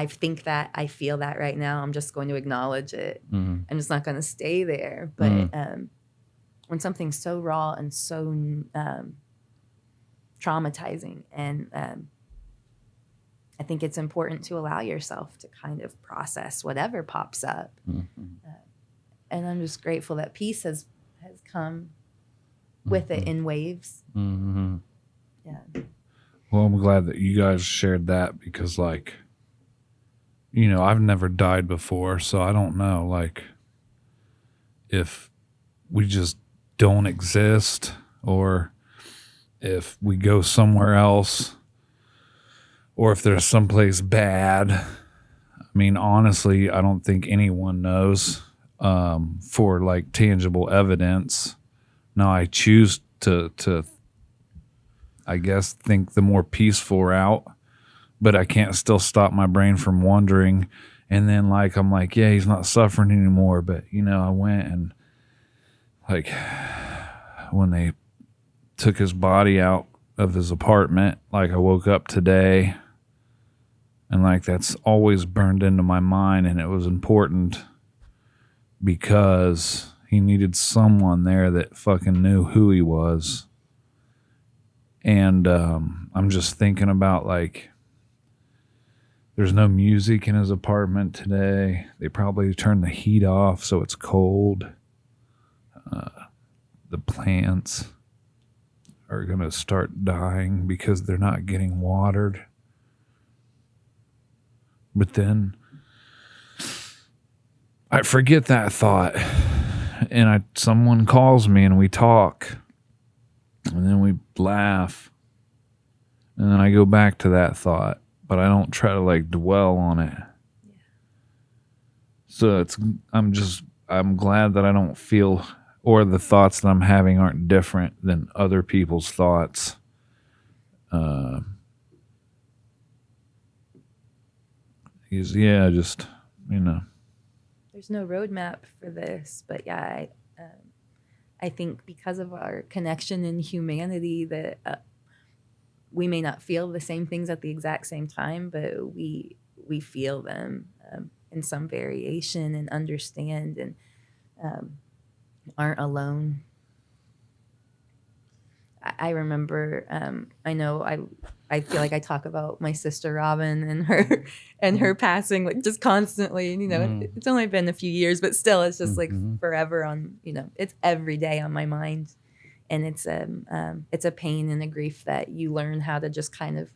Speaker 3: think that, I feel that right now. I'm just going to acknowledge it. I'm just not going to stay there. But when something's so raw and so traumatizing, and I think it's important to allow yourself to kind of process whatever pops up. And I'm just grateful that peace has come with it in waves. Yeah.
Speaker 1: Well, I'm glad that you guys shared that, because, like, you know, I've never died before, so I don't know, like, if we just don't exist or if we go somewhere else or if there's someplace bad. I mean, honestly, I don't think anyone knows for like tangible evidence. Now, I choose to I guess think the more peaceful route, but I can't still stop my brain from wondering. And then like I'm like, yeah, he's not suffering anymore. But you know, I went and like when they took his body out of his apartment, like I woke up today and like that's always burned into my mind, and it was important because he needed someone there that fucking knew who he was. And I'm just thinking about like, there's no music in his apartment today. They probably turned the heat off so it's cold. The plants are going to start dying because they're not getting watered. But then I forget that thought, and someone calls me and we talk, and then we laugh, and then I go back to that thought, but I don't try to like dwell on it. Yeah. So I'm glad that I don't feel, or the thoughts that I'm having aren't different than other people's thoughts. Just, you know.
Speaker 3: There's no roadmap for this, but yeah, I think because of our connection in humanity that we may not feel the same things at the exact same time, but we feel them in some variation and understand and aren't alone. I remember, I know I feel like I talk about my sister Robin and her passing like just constantly, you know, it's only been a few years, but still it's just like forever on, you know, it's every day on my mind. And it's a pain and a grief that you learn how to just kind of,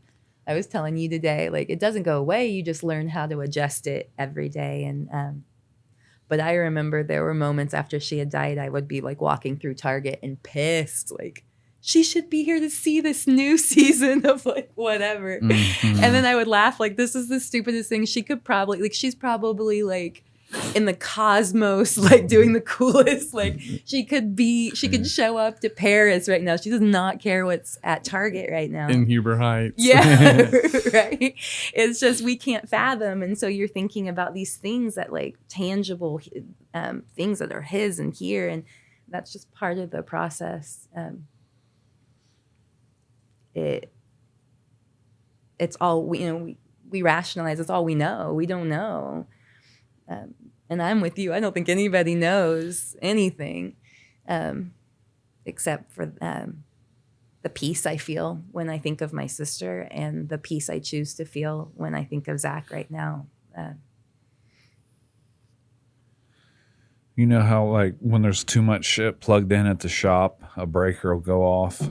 Speaker 3: I was telling you today, like it doesn't go away. You just learn how to adjust it every day. And, but I remember there were moments after she had died, I would be like walking through Target and pissed, like, she should be here to see this new season of like whatever.
Speaker 2: Mhm.
Speaker 3: And then I would laugh like, this is the stupidest thing. She could probably like, she's probably like in the cosmos, like doing the coolest, like she could show up to Paris right now. She does not care what's at Target right now.
Speaker 2: In Huber Heights.
Speaker 3: Yeah, right. It's just we can't fathom, and so you're thinking about these things that like tangible things that are his and here, and that's just part of the process. It's all we rationalize. It's all we know. We don't know, and I'm with you. I don't think anybody knows anything, except for the peace I feel when I think of my sister and the peace I choose to feel when I think of Zach right now.
Speaker 1: You know how like when there's too much shit plugged in at the shop, a breaker will go off?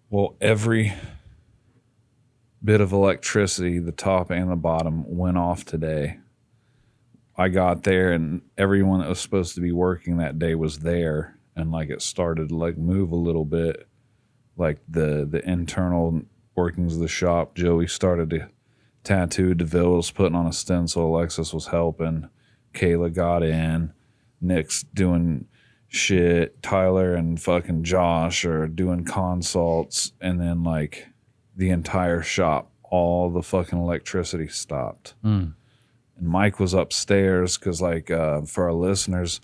Speaker 1: Well, every bit of electricity, the top and the bottom, went off today. I got there and everyone that was supposed to be working that day was there. And like it started to like move a little bit, like the internal workings of the shop. Joey started to tattoo. DeVille was putting on a stencil. Alexis was helping. Kayla got in. Nick's doing shit. Tyler and fucking Josh are doing consults. And then like the entire shop, all the fucking electricity stopped. And Mike was upstairs because like for our listeners,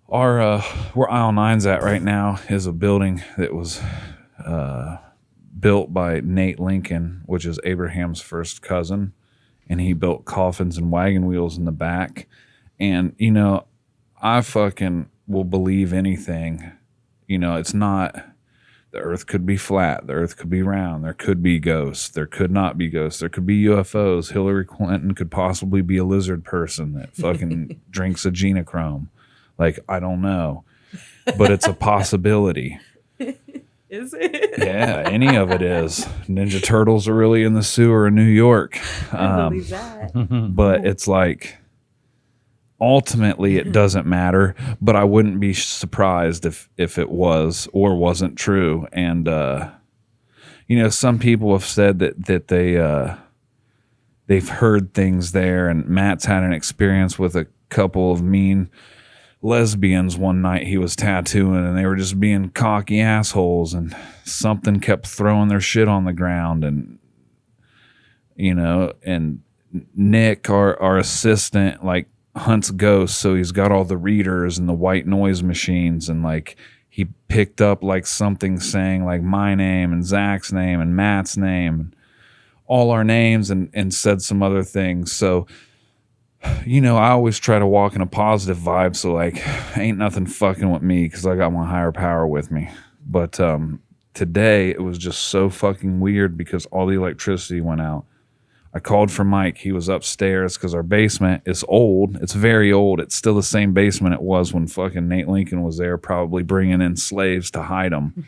Speaker 1: our where Aisle 9's at right now is a building that was built by Nate Lincoln, which is Abraham's first cousin, and he built coffins and wagon wheels in the back. And you know, I fucking will believe anything. You know, it's not the earth could be flat, the earth could be round, there could be ghosts, there could not be ghosts, there could be UFOs. Hillary Clinton could possibly be a lizard person that fucking drinks adrenochrome. Like, I don't know, but it's a possibility.
Speaker 3: Is it?
Speaker 1: Yeah, any of it is. Ninja Turtles are really in the sewer in New York.
Speaker 3: I believe that.
Speaker 1: But it's like, ultimately, it doesn't matter. But I wouldn't be surprised if it was or wasn't true. And, you know, some people have said that they've heard things there. And Matt's had an experience with a couple of mean lesbians one night he was tattooing, and they were just being cocky assholes, and something kept throwing their shit on the ground. And you know, and Nick, our assistant, like hunts ghosts, so he's got all the readers and the white noise machines, and like he picked up like something saying like my name and Zach's name and Matt's name and all our names, and said some other things. So you know, I always try to walk in a positive vibe, so like ain't nothing fucking with me because I got my higher power with me. But today it was just so fucking weird because all the electricity went out. I called for Mike. He was upstairs because our basement is old. It's very old. It's still the same basement it was when fucking Nate Lincoln was there, probably bringing in slaves to hide them.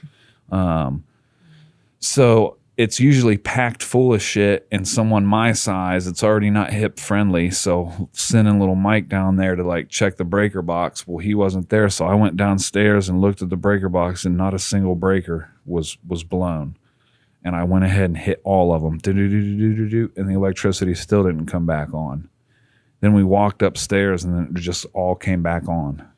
Speaker 1: So it's usually packed full of shit, and someone my size, it's already not hip friendly. So sending little Mike down there to like check the breaker box. Well, he wasn't there. So I went downstairs and looked at the breaker box, and not a single breaker was blown. And I went ahead and hit all of them. And the electricity still didn't come back on. Then we walked upstairs, and then it just all came back on.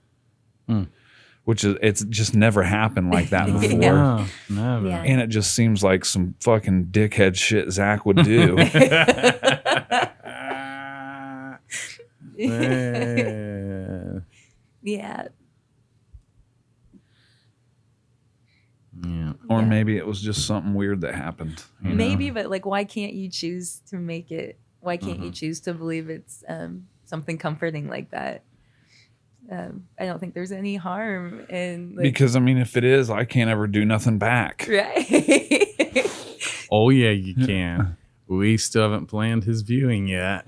Speaker 1: Which is, it's just never happened like that before.
Speaker 2: No, never.
Speaker 3: Yeah.
Speaker 1: And it just seems like some fucking dickhead shit Zach would do.
Speaker 2: Man.
Speaker 3: Yeah.
Speaker 2: Yeah.
Speaker 1: Or
Speaker 3: Yeah.
Speaker 1: maybe it was just something weird that happened. you know?
Speaker 3: Maybe, but like, why can't you choose to make it? Why can't you choose to believe it's something comforting like that? I don't think there's any harm in like,
Speaker 1: Because, I mean, if it is, I can't ever do nothing back.
Speaker 3: right.
Speaker 2: Oh, yeah, you can. We still haven't planned his viewing yet.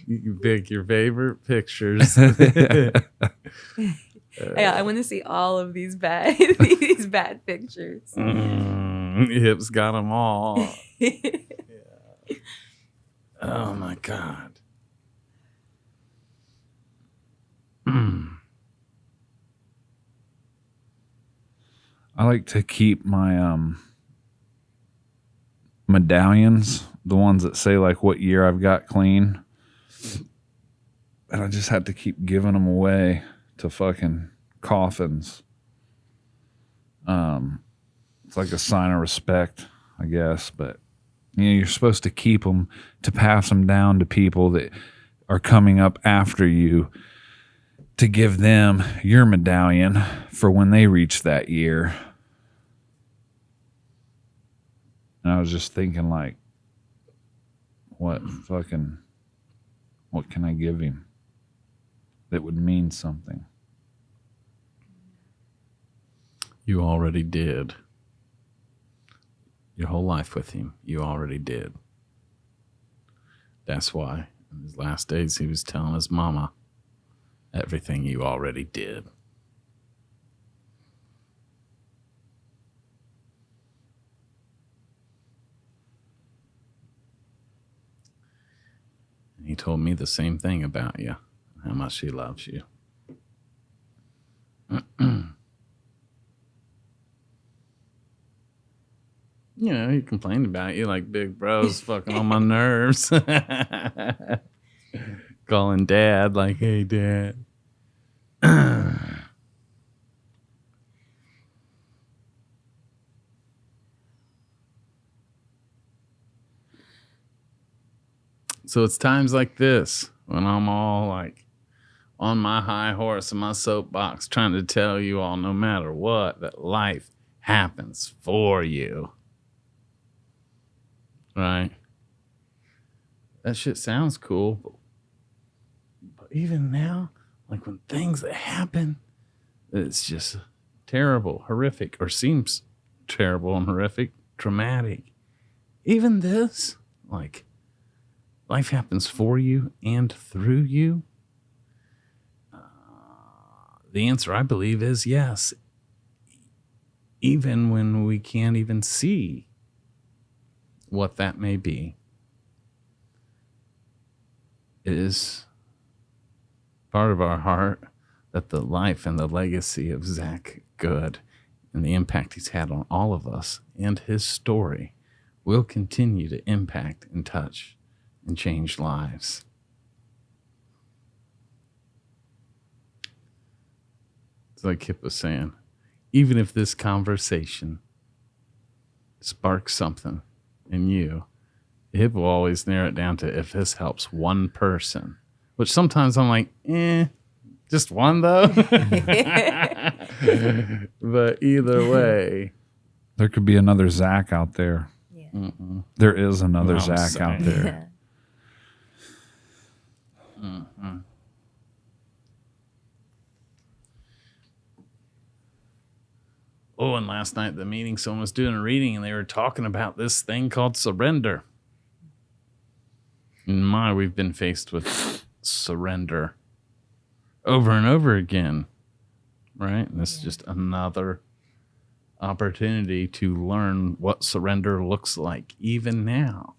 Speaker 2: You can pick your favorite pictures.
Speaker 3: Yeah, I want to see all of these bad pictures.
Speaker 2: Hip's got them all. Oh, my God.
Speaker 1: I like to keep my medallions, the ones that say like what year I've got clean. And I just had to keep giving them away to fucking coffins. It's like a sign of respect, I guess. But you're supposed to keep them to pass them down to people that are coming up after you, to give them your medallion for when they reach that year. And I was just thinking, like, what can I give him that would mean something?
Speaker 2: You already did. Your whole life with him, you already did. That's why in his last days he was telling his mama everything you already did. And he told me the same thing about you, how much he loves you. You know, he complained about you like big bro's fucking on my nerves. Calling dad like, hey, dad. So it's times like this when I'm all like on my high horse in my soapbox trying to tell you all, no matter what, that life happens for you. Right? That shit sounds cool. But even now, like when things that happen, it's just terrible, horrific, or seems terrible and horrific, traumatic. Even this, like, life happens for you and through you. The answer, I believe, is yes. Even when we can't even see what that may be. It is part of our heart that the life and the legacy of Zach Good and the impact he's had on all of us and his story will continue to impact and touch and change lives. It's like Kip was saying, even if this conversation sparks something in you, it will always narrow it down to if this helps one person, which sometimes I'm like, just one though. But either way,
Speaker 1: There could be another Zach out there.
Speaker 3: Yeah.
Speaker 2: mm-mm.
Speaker 1: There is another
Speaker 2: I'm
Speaker 1: Zach out
Speaker 2: saying.
Speaker 1: there.
Speaker 2: Mm-hmm. Oh, and last night at the meeting, someone was doing a reading and they were talking about this thing called surrender. And we've been faced with surrender over and over again, right? And this is just another opportunity to learn what surrender looks like even now.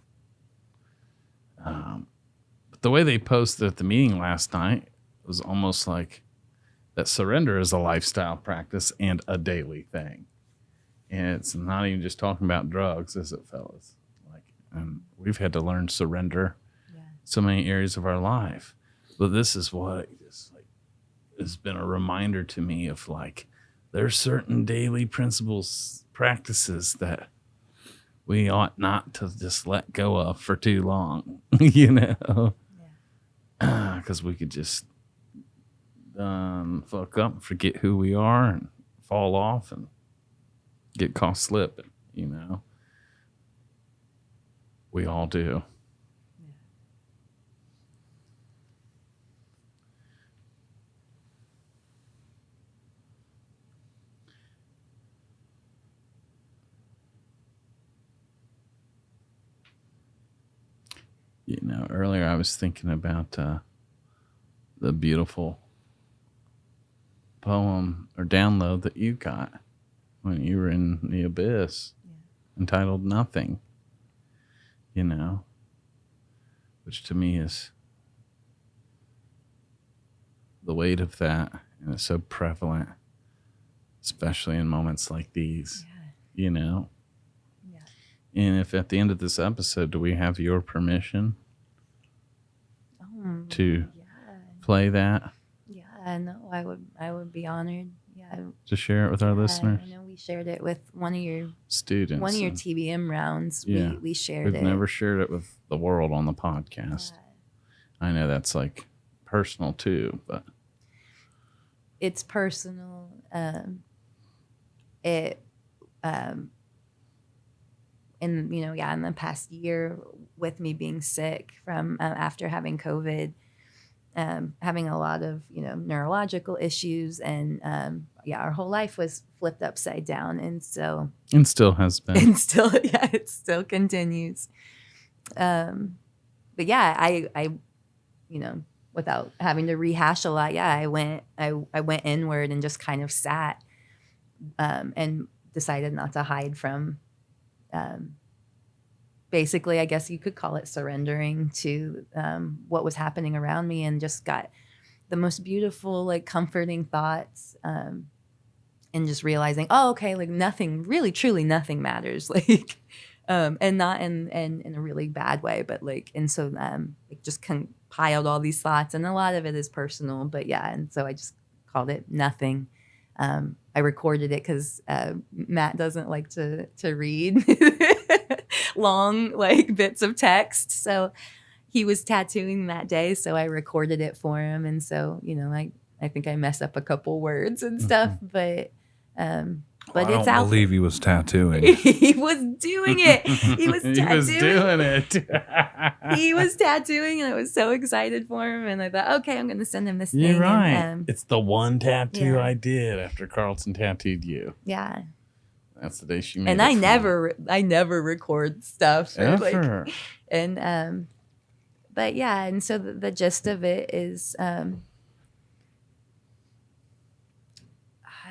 Speaker 2: But the way they posted at the meeting last night was almost like that surrender is a lifestyle practice and a daily thing. And it's not even just talking about drugs, is it, fellas? And we've had to learn surrender so many areas of our life. But this is what just has been a reminder to me of there's certain daily principles, practices that we ought not to just let go of for too long, because we could just fuck up and forget who we are and fall off and get caught slipping, We all do. Earlier I was thinking about the beautiful poem or download that you got when you were in the abyss, entitled Nothing, which to me is the weight of that, and it's so prevalent, especially in moments like these, you know?
Speaker 3: Yeah.
Speaker 2: And if at the end of this episode, do we have your permission to play that?
Speaker 3: Yeah, no, I would be honored. Yeah.
Speaker 2: To share it with our listeners?
Speaker 3: I know we shared it with one of your
Speaker 2: students.
Speaker 3: One of your TBM rounds.
Speaker 2: Yeah.
Speaker 3: We shared it.
Speaker 2: We've never shared it with the world on the podcast. I know that's like personal too, but
Speaker 3: it's personal. In the past year, with me being sick from after having COVID, having a lot of neurological issues, and our whole life was flipped upside down, and still
Speaker 2: has been,
Speaker 3: it still continues. But yeah, I without having to rehash a lot, I went inward and just kind of sat, and decided not to hide from. Basically, I guess you could call it surrendering to what was happening around me, and just got the most beautiful, like, comforting thoughts, and just realizing, oh, okay, like, nothing really, truly nothing matters, like, and not in a really bad way, but like, and so like, just compiled all these thoughts, and a lot of it is personal, but yeah, and so I just called it Nothing. I recorded it because Matt doesn't like to read long, like, bits of text. So he was tattooing that day, so I recorded it for him. And so, I think I mess up a couple words and stuff, but
Speaker 1: I
Speaker 3: it's
Speaker 1: don't
Speaker 3: out.
Speaker 1: believe he was tattooing.
Speaker 3: He was doing it. He was tattooing.
Speaker 2: He was doing it.
Speaker 3: He was tattooing, and I was so excited for him. And I thought, okay, I'm going to send him this thing.
Speaker 2: You're right.
Speaker 3: And,
Speaker 2: it's the one tattoo
Speaker 3: yeah.
Speaker 2: I did after Carlton tattooed you.
Speaker 3: Yeah.
Speaker 2: That's the day she made
Speaker 3: And
Speaker 2: it
Speaker 3: I never record stuff.
Speaker 2: Ever.
Speaker 3: But yeah, and so the gist of it is, I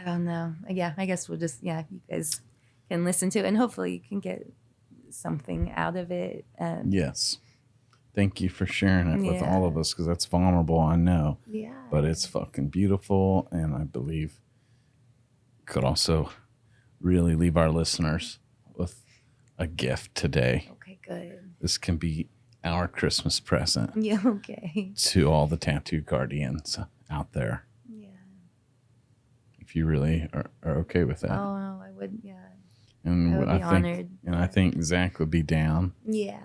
Speaker 3: don't know. Yeah, I guess we'll just, you guys can listen to it, and hopefully you can get something out of it.
Speaker 2: Yes. Thank you for sharing it with
Speaker 3: Yeah.
Speaker 2: all of us, because that's vulnerable, I know.
Speaker 3: Yeah.
Speaker 2: But it's fucking beautiful, and I believe could also really leave our listeners with a gift today.
Speaker 3: Okay, good.
Speaker 2: This can be our Christmas present
Speaker 3: Yeah, okay.
Speaker 2: to all the tattoo guardians out there.
Speaker 3: Yeah.
Speaker 2: If you really are okay with that.
Speaker 3: Oh, no, I would, yeah.
Speaker 2: And
Speaker 3: I would be honored.
Speaker 2: And I think Zach would be down.
Speaker 3: Yeah.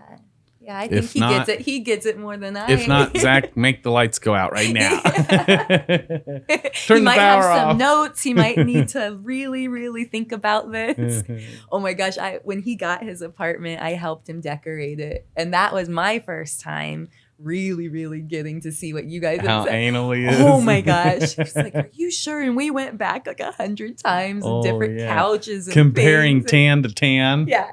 Speaker 3: Yeah, I think
Speaker 2: If
Speaker 3: he
Speaker 2: not-
Speaker 3: gets it. He gets it more than I.
Speaker 2: If not, Zach, make the lights go out right now.
Speaker 3: He
Speaker 2: Turn the
Speaker 3: might
Speaker 2: power
Speaker 3: have some
Speaker 2: off.
Speaker 3: notes. He might need to really, really think about this. Oh my gosh! When he got his apartment, I helped him decorate it, and that was my first time really, really getting to see what you guys
Speaker 2: How
Speaker 3: have said.
Speaker 2: anal he is.
Speaker 3: Oh my gosh! He's like, "Are you sure?" And we went back like 100 times, and different couches, and
Speaker 2: comparing
Speaker 3: things,
Speaker 2: tan to tan.
Speaker 3: yeah.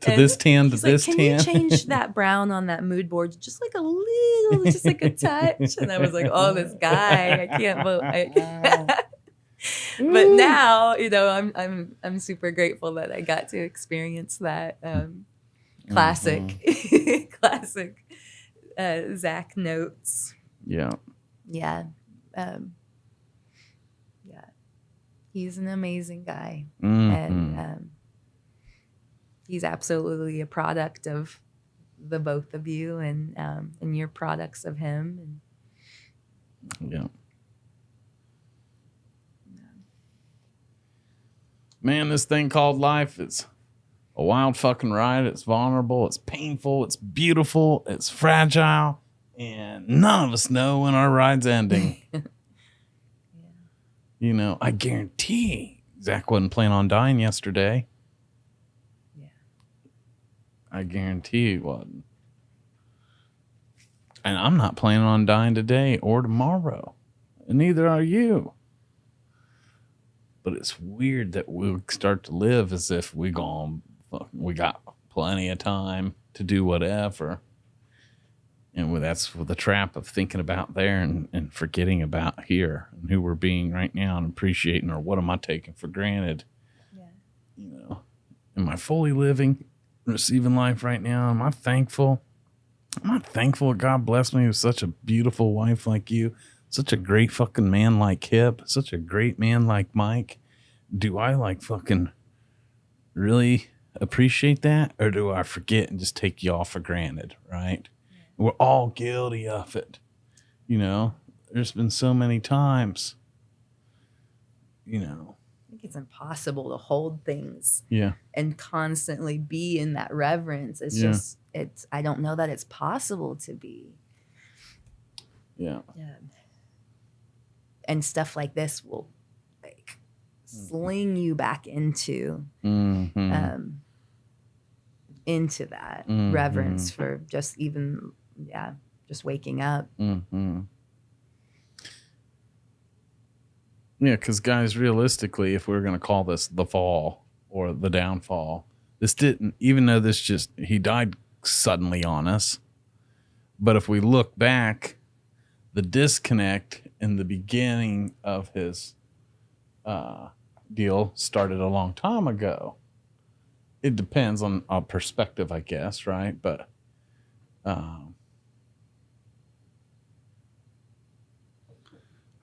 Speaker 2: To
Speaker 3: And
Speaker 2: this tan to
Speaker 3: he's
Speaker 2: this
Speaker 3: like,
Speaker 2: tan.
Speaker 3: Can you change that brown on that mood board just like a little, just like a touch? And I was like, oh, this guy, I can't believe. But now, I'm super grateful that I got to experience that classic, classic Zach notes.
Speaker 2: Yeah.
Speaker 3: Yeah, yeah. He's an amazing guy, and he's absolutely a product of the both of you, and you're products of him. And
Speaker 2: Yeah. Man, this thing called life is a wild fucking ride. It's vulnerable. It's painful. It's beautiful. It's fragile. And none of us know when our ride's ending. I guarantee Zach wasn't planning on dying yesterday.
Speaker 3: Yeah.
Speaker 2: I guarantee he wasn't. And I'm not planning on dying today or tomorrow. And neither are you. But it's weird that we'll start to live as if we got plenty of time to do whatever. And that's the trap of thinking about there and forgetting about here and who we're being right now and appreciating, or what am I taking for granted?
Speaker 3: Yeah.
Speaker 2: Am I fully living, receiving life right now? Am I thankful? I'm not thankful that God blessed me with such a beautiful wife like you, such a great fucking man like Kip, such a great man like Mike, do I like fucking really appreciate that, or do I forget and just take y'all for granted, right? We're all guilty of it. You know, there's been so many times, you know.
Speaker 3: I think it's impossible to hold things
Speaker 2: Yeah.
Speaker 3: and constantly be in that reverence. It's
Speaker 2: Yeah.
Speaker 3: just, I don't know that it's possible to be.
Speaker 2: Yeah.
Speaker 3: And stuff like this will like sling you back into into that reverence for just even just waking up.
Speaker 2: Yeah, because guys, realistically, if we're going to call this the fall or the downfall, this didn't, even though he died suddenly on us. But if we look back, the disconnect in the beginning of his deal started a long time ago. It depends on our perspective, I guess, right? But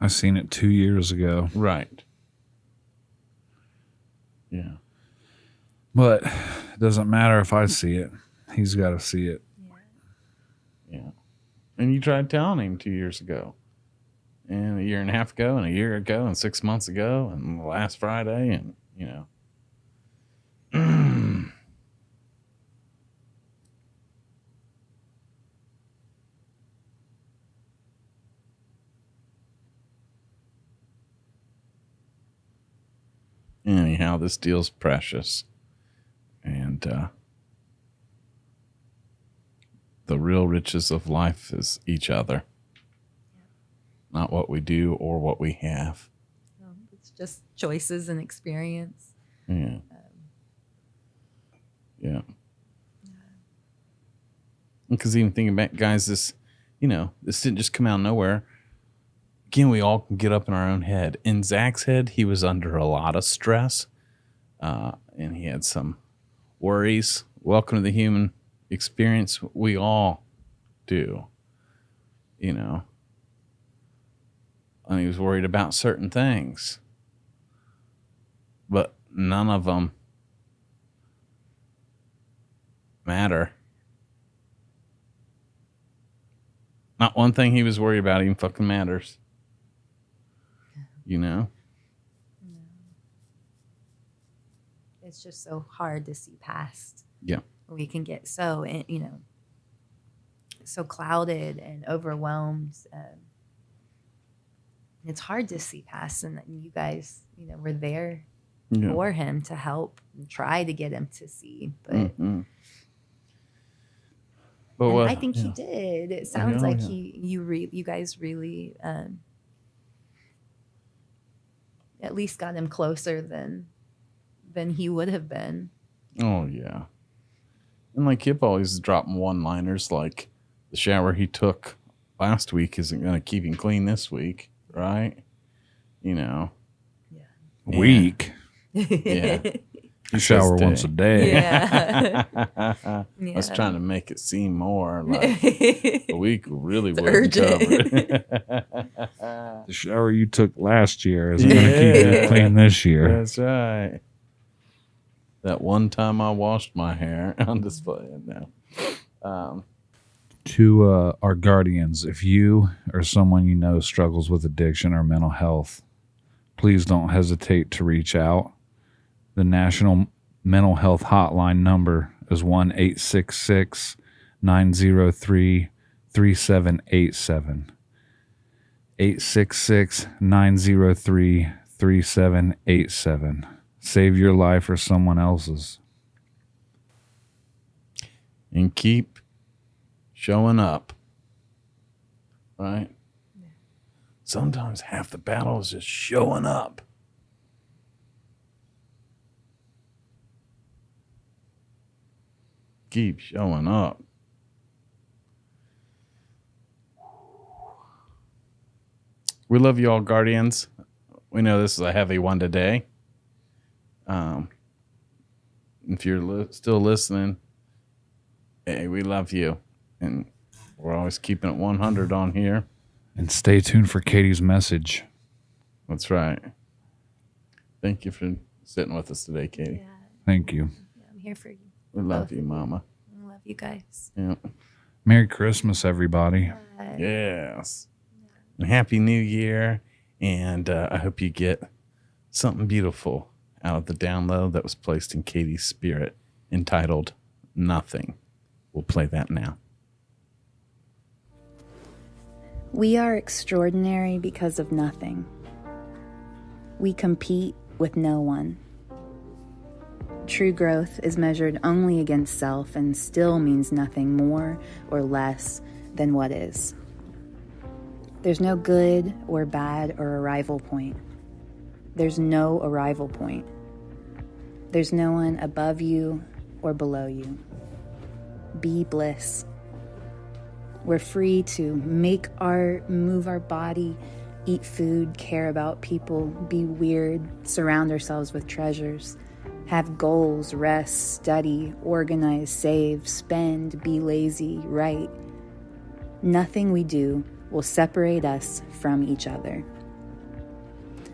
Speaker 1: I seen it 2 years ago.
Speaker 2: right. Yeah.
Speaker 1: But it doesn't matter if I see it. He's got to see it.
Speaker 2: Yeah. And you tried telling him 2 years ago, and a year and a half ago, and a year ago, and 6 months ago, and last Friday, and, you know. Anyhow, this deal's precious. And the real riches of life is each other. Not what we do or what we have.
Speaker 3: It's just choices and experience.
Speaker 2: Yeah. Yeah. Because even thinking back, guys, this didn't just come out of nowhere. Again, we all can get up in our own head. In Zach's head, he was under a lot of stress, and he had some worries. Welcome to the human experience. We all do, you know. And he was worried about certain things, but none of them matter. Not one thing he was worried about even fucking matters. You know?
Speaker 3: It's just so hard to see past.
Speaker 2: Yeah.
Speaker 3: We can get so, so clouded and overwhelmed. It's hard to see past, and you guys, were there for him to help and try to get him to see. But, I think he did. It sounds like you guys really at least got him closer than he would have been.
Speaker 2: Oh yeah. And like Kip always dropping one-liners like the shower he took last week isn't going to keep him clean this week, right? You know.
Speaker 3: Yeah.
Speaker 1: Week.
Speaker 2: Yeah.
Speaker 1: You shower once a day.
Speaker 3: Yeah.
Speaker 2: I was trying to make it seem more like a week really would
Speaker 3: urgent.
Speaker 2: cover it.
Speaker 1: The shower you took last year is going to keep you clean this year.
Speaker 2: That's right. That one time I washed my hair on display now.
Speaker 1: To our guardians, if you or someone you know struggles with addiction or mental health, please don't hesitate to reach out. The National Mental Health Hotline number is 1-866-903-3787. 866-903-3787. Save your life or someone else's.
Speaker 2: And keep showing up. Right? Yeah. Sometimes half the battle is just showing up. Keep showing up. We love you all, guardians. We know this is a heavy one today. If you're still listening, hey, we love you. And we're always keeping it 100 on here.
Speaker 1: And stay tuned for Katie's message.
Speaker 2: That's right. Thank you for sitting with us today, Katie.
Speaker 3: Yeah,
Speaker 1: Thank you.
Speaker 3: I'm here for you.
Speaker 2: We love you, Mama.
Speaker 3: I love you guys.
Speaker 2: Yeah.
Speaker 1: Merry Christmas, everybody.
Speaker 2: Yes. And Happy New Year. And I hope you get something beautiful out of the download that was placed in Katie's spirit entitled Nothing. We'll play that now.
Speaker 4: We are extraordinary because of nothing. We compete with no one. True growth is measured only against self and still means nothing more or less than what is. There's no good or bad or arrival point. There's no arrival point. There's no one above you or below you. Be bliss. We're free to make art, move our body, eat food, care about people, be weird, surround ourselves with treasures, have goals, rest, study, organize, save, spend, be lazy, write. Nothing we do will separate us from each other.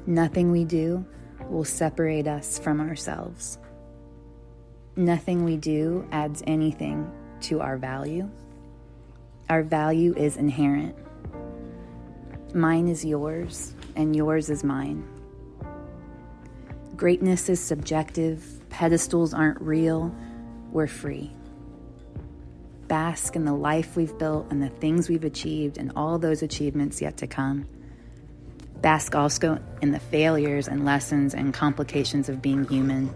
Speaker 4: Nothing we do will separate us from ourselves. Nothing we do adds anything to our value. Our value is inherent. Mine is yours, and yours is mine. Greatness is subjective. Pedestals aren't real. We're free. Bask in the life we've built and the things we've achieved and all those achievements yet to come. Bask also in the failures and lessons and complications of being human.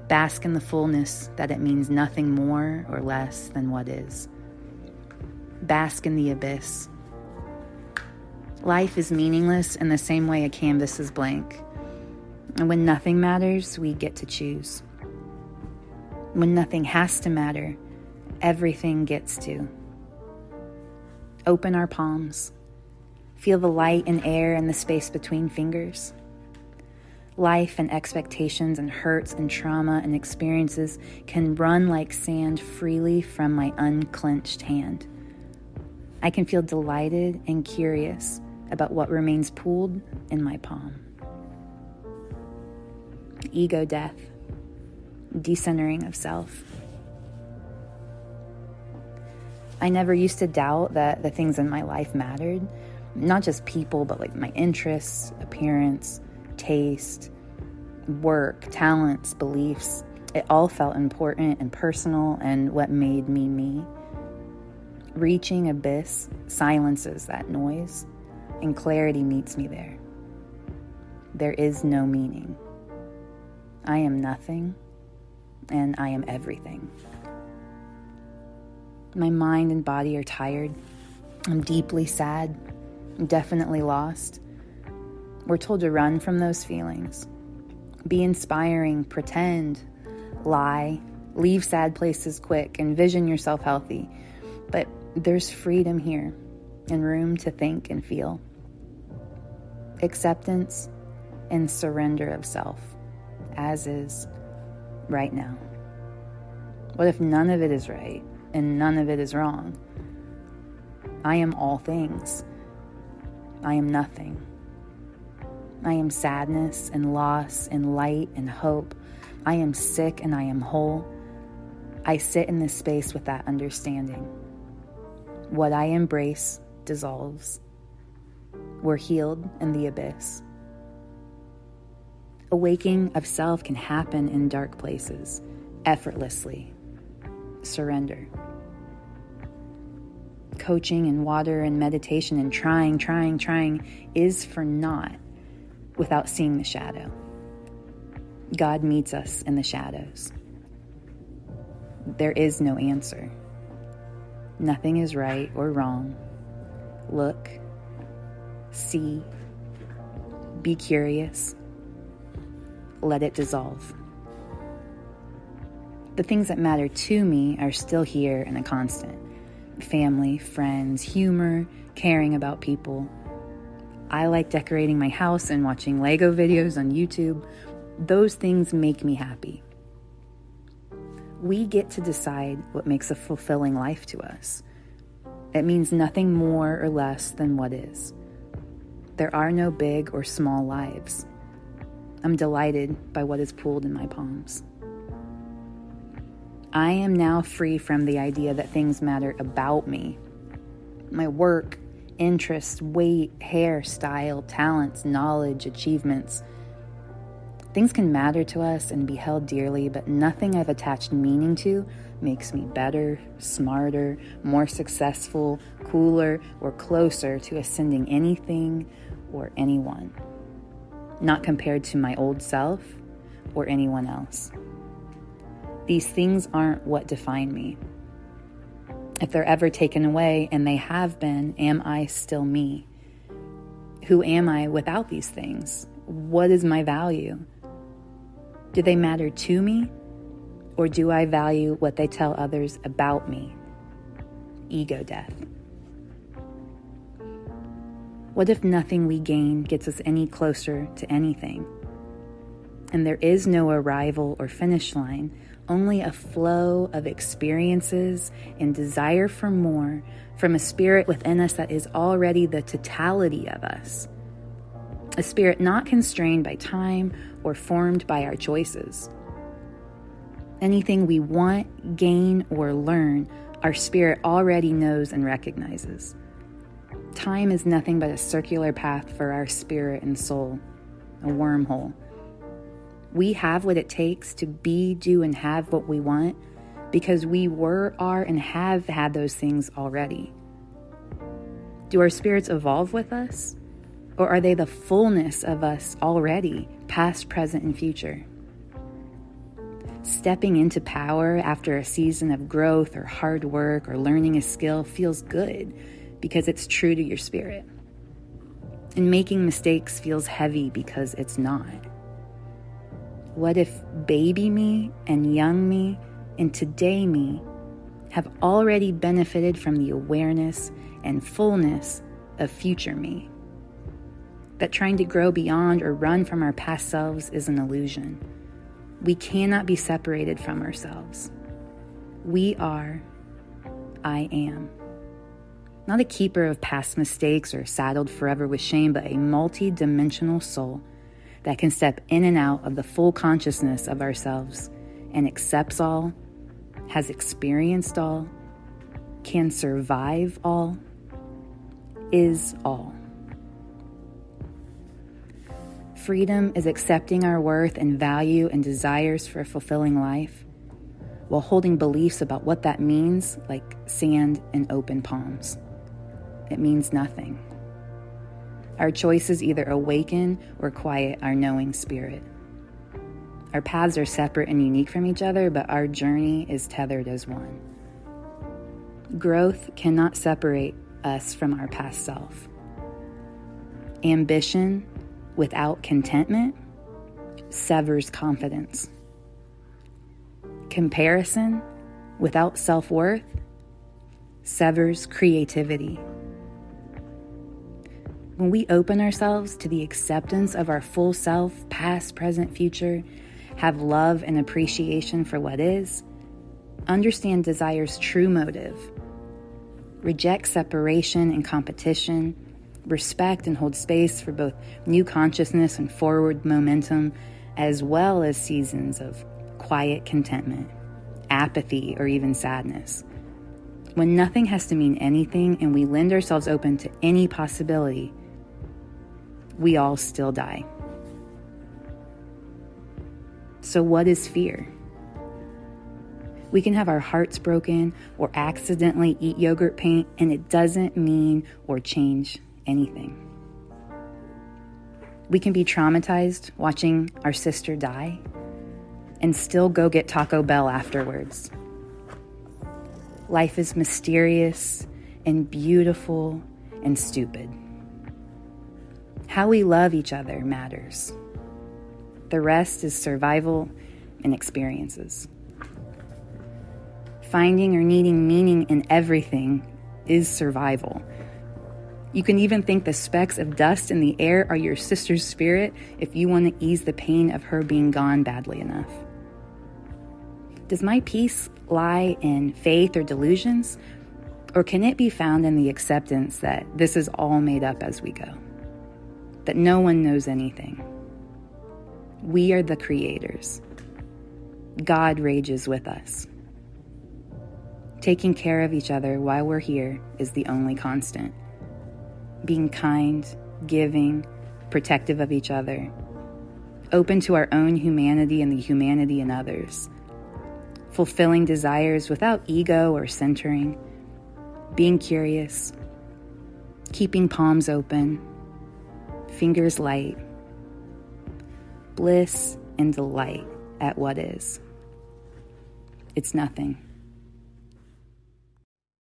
Speaker 4: Bask in the fullness that it means nothing more or less than what is. Bask in the abyss. Life is meaningless in the same way a canvas is blank. And when nothing matters, we get to choose. When nothing has to matter, everything gets to. Open our palms. Feel the light and air and the space between fingers. Life and expectations and hurts and trauma and experiences can run like sand freely from my unclenched hand. I can feel delighted and curious about what remains pooled in my palm. Ego death, decentering of self. I never used to doubt that the things in my life mattered, not just people, but like my interests, appearance, taste, work, talents, beliefs. It all felt important and personal and what made me me. Reaching abyss silences that noise, and clarity meets me there. There is no meaning. I am nothing, and I am everything. My mind and body are tired. I'm deeply sad. I'm definitely lost. We're told to run from those feelings. Be inspiring, pretend, lie, leave sad places quick, envision yourself healthy. But there's freedom here and room to think and feel. Acceptance and surrender of self, as is, right now. What if none of it is right and none of it is wrong? I am all things. I am nothing. I am sadness and loss and light and hope. I am sick and I am whole. I sit in this space with that understanding. What I embrace dissolves. We're healed in the abyss. Awakening of self can happen in dark places, effortlessly. Surrender. Coaching and water and meditation and trying is for naught without seeing the shadow. God meets us in the shadows. There is no answer. Nothing is right or wrong. Look, see, be curious, let it dissolve. The things that matter to me are still here and a constant. Family, friends, humor, caring about people. I like decorating my house and watching Lego videos on YouTube. Those things make me happy. We get to decide what makes a fulfilling life to us. It means nothing more or less than what is. There are no big or small lives. I'm delighted by what is pooled in my palms. I am now free from the idea that things matter about me. My work, interests, weight, hair, style, talents, knowledge, achievements. Things can matter to us and be held dearly, but nothing I've attached meaning to makes me better, smarter, more successful, cooler, or closer to ascending anything or anyone, not compared to my old self or anyone else. These things aren't what define me. If they're ever taken away, and they have been, am I still me? Who am I without these things? What is my value? Do they matter to me? Or do I value what they tell others about me? Ego death. What if nothing we gain gets us any closer to anything? And there is no arrival or finish line, only a flow of experiences and desire for more from a spirit within us that is already the totality of us. A spirit not constrained by time or formed by our choices. Anything we want, gain, or learn, our spirit already knows and recognizes. Time is nothing but a circular path for our spirit and soul, a wormhole. We have what it takes to be, do, and have what we want because we were, are, and have had those things already. Do our spirits evolve with us? Or are they the fullness of us already, past, present, and future? Stepping into power after a season of growth or hard work or learning a skill feels good because it's true to your spirit. And making mistakes feels heavy because it's not. What if baby me and young me and today me have already benefited from the awareness and fullness of future me? That trying to grow beyond or run from our past selves is an illusion. We cannot be separated from ourselves. We are, I am. Not a keeper of past mistakes or saddled forever with shame, but a multi-dimensional soul that can step in and out of the full consciousness of ourselves and accepts all, has experienced all, can survive all, is all. Freedom is accepting our worth and value and desires for a fulfilling life while holding beliefs about what that means like sand and open palms. It means nothing. Our choices either awaken or quiet our knowing spirit. Our paths are separate and unique from each other, but our journey is tethered as one. Growth cannot separate us from our past self. Ambition without contentment severs confidence. Comparison without self-worth severs creativity. When we open ourselves to the acceptance of our full self, past, present, future, have love and appreciation for what is, understand desire's true motive, reject separation and competition, respect and hold space for both new consciousness and forward momentum, as well as seasons of quiet contentment, apathy, or even sadness. When nothing has to mean anything and we lend ourselves open to any possibility, we all still die. So what is fear? We can have our hearts broken or accidentally eat yogurt paint, and it doesn't mean or change anything. We can be traumatized watching our sister die and still go get Taco Bell afterwards. Life is mysterious and beautiful and stupid. How we love each other matters. The rest is survival and experiences. Finding or needing meaning in everything is survival. You can even think the specks of dust in the air are your sister's spirit if you want to ease the pain of her being gone badly enough. Does my peace lie in faith or delusions? Or can it be found in the acceptance that this is all made up as we go? That no one knows anything? We are the creators. God rages with us. Taking care of each other while we're here is the only constant. Being kind, giving, protective of each other, open to our own humanity and the humanity in others, fulfilling desires without ego or centering, being curious, keeping palms open, fingers light, bliss and delight at what is. It's nothing.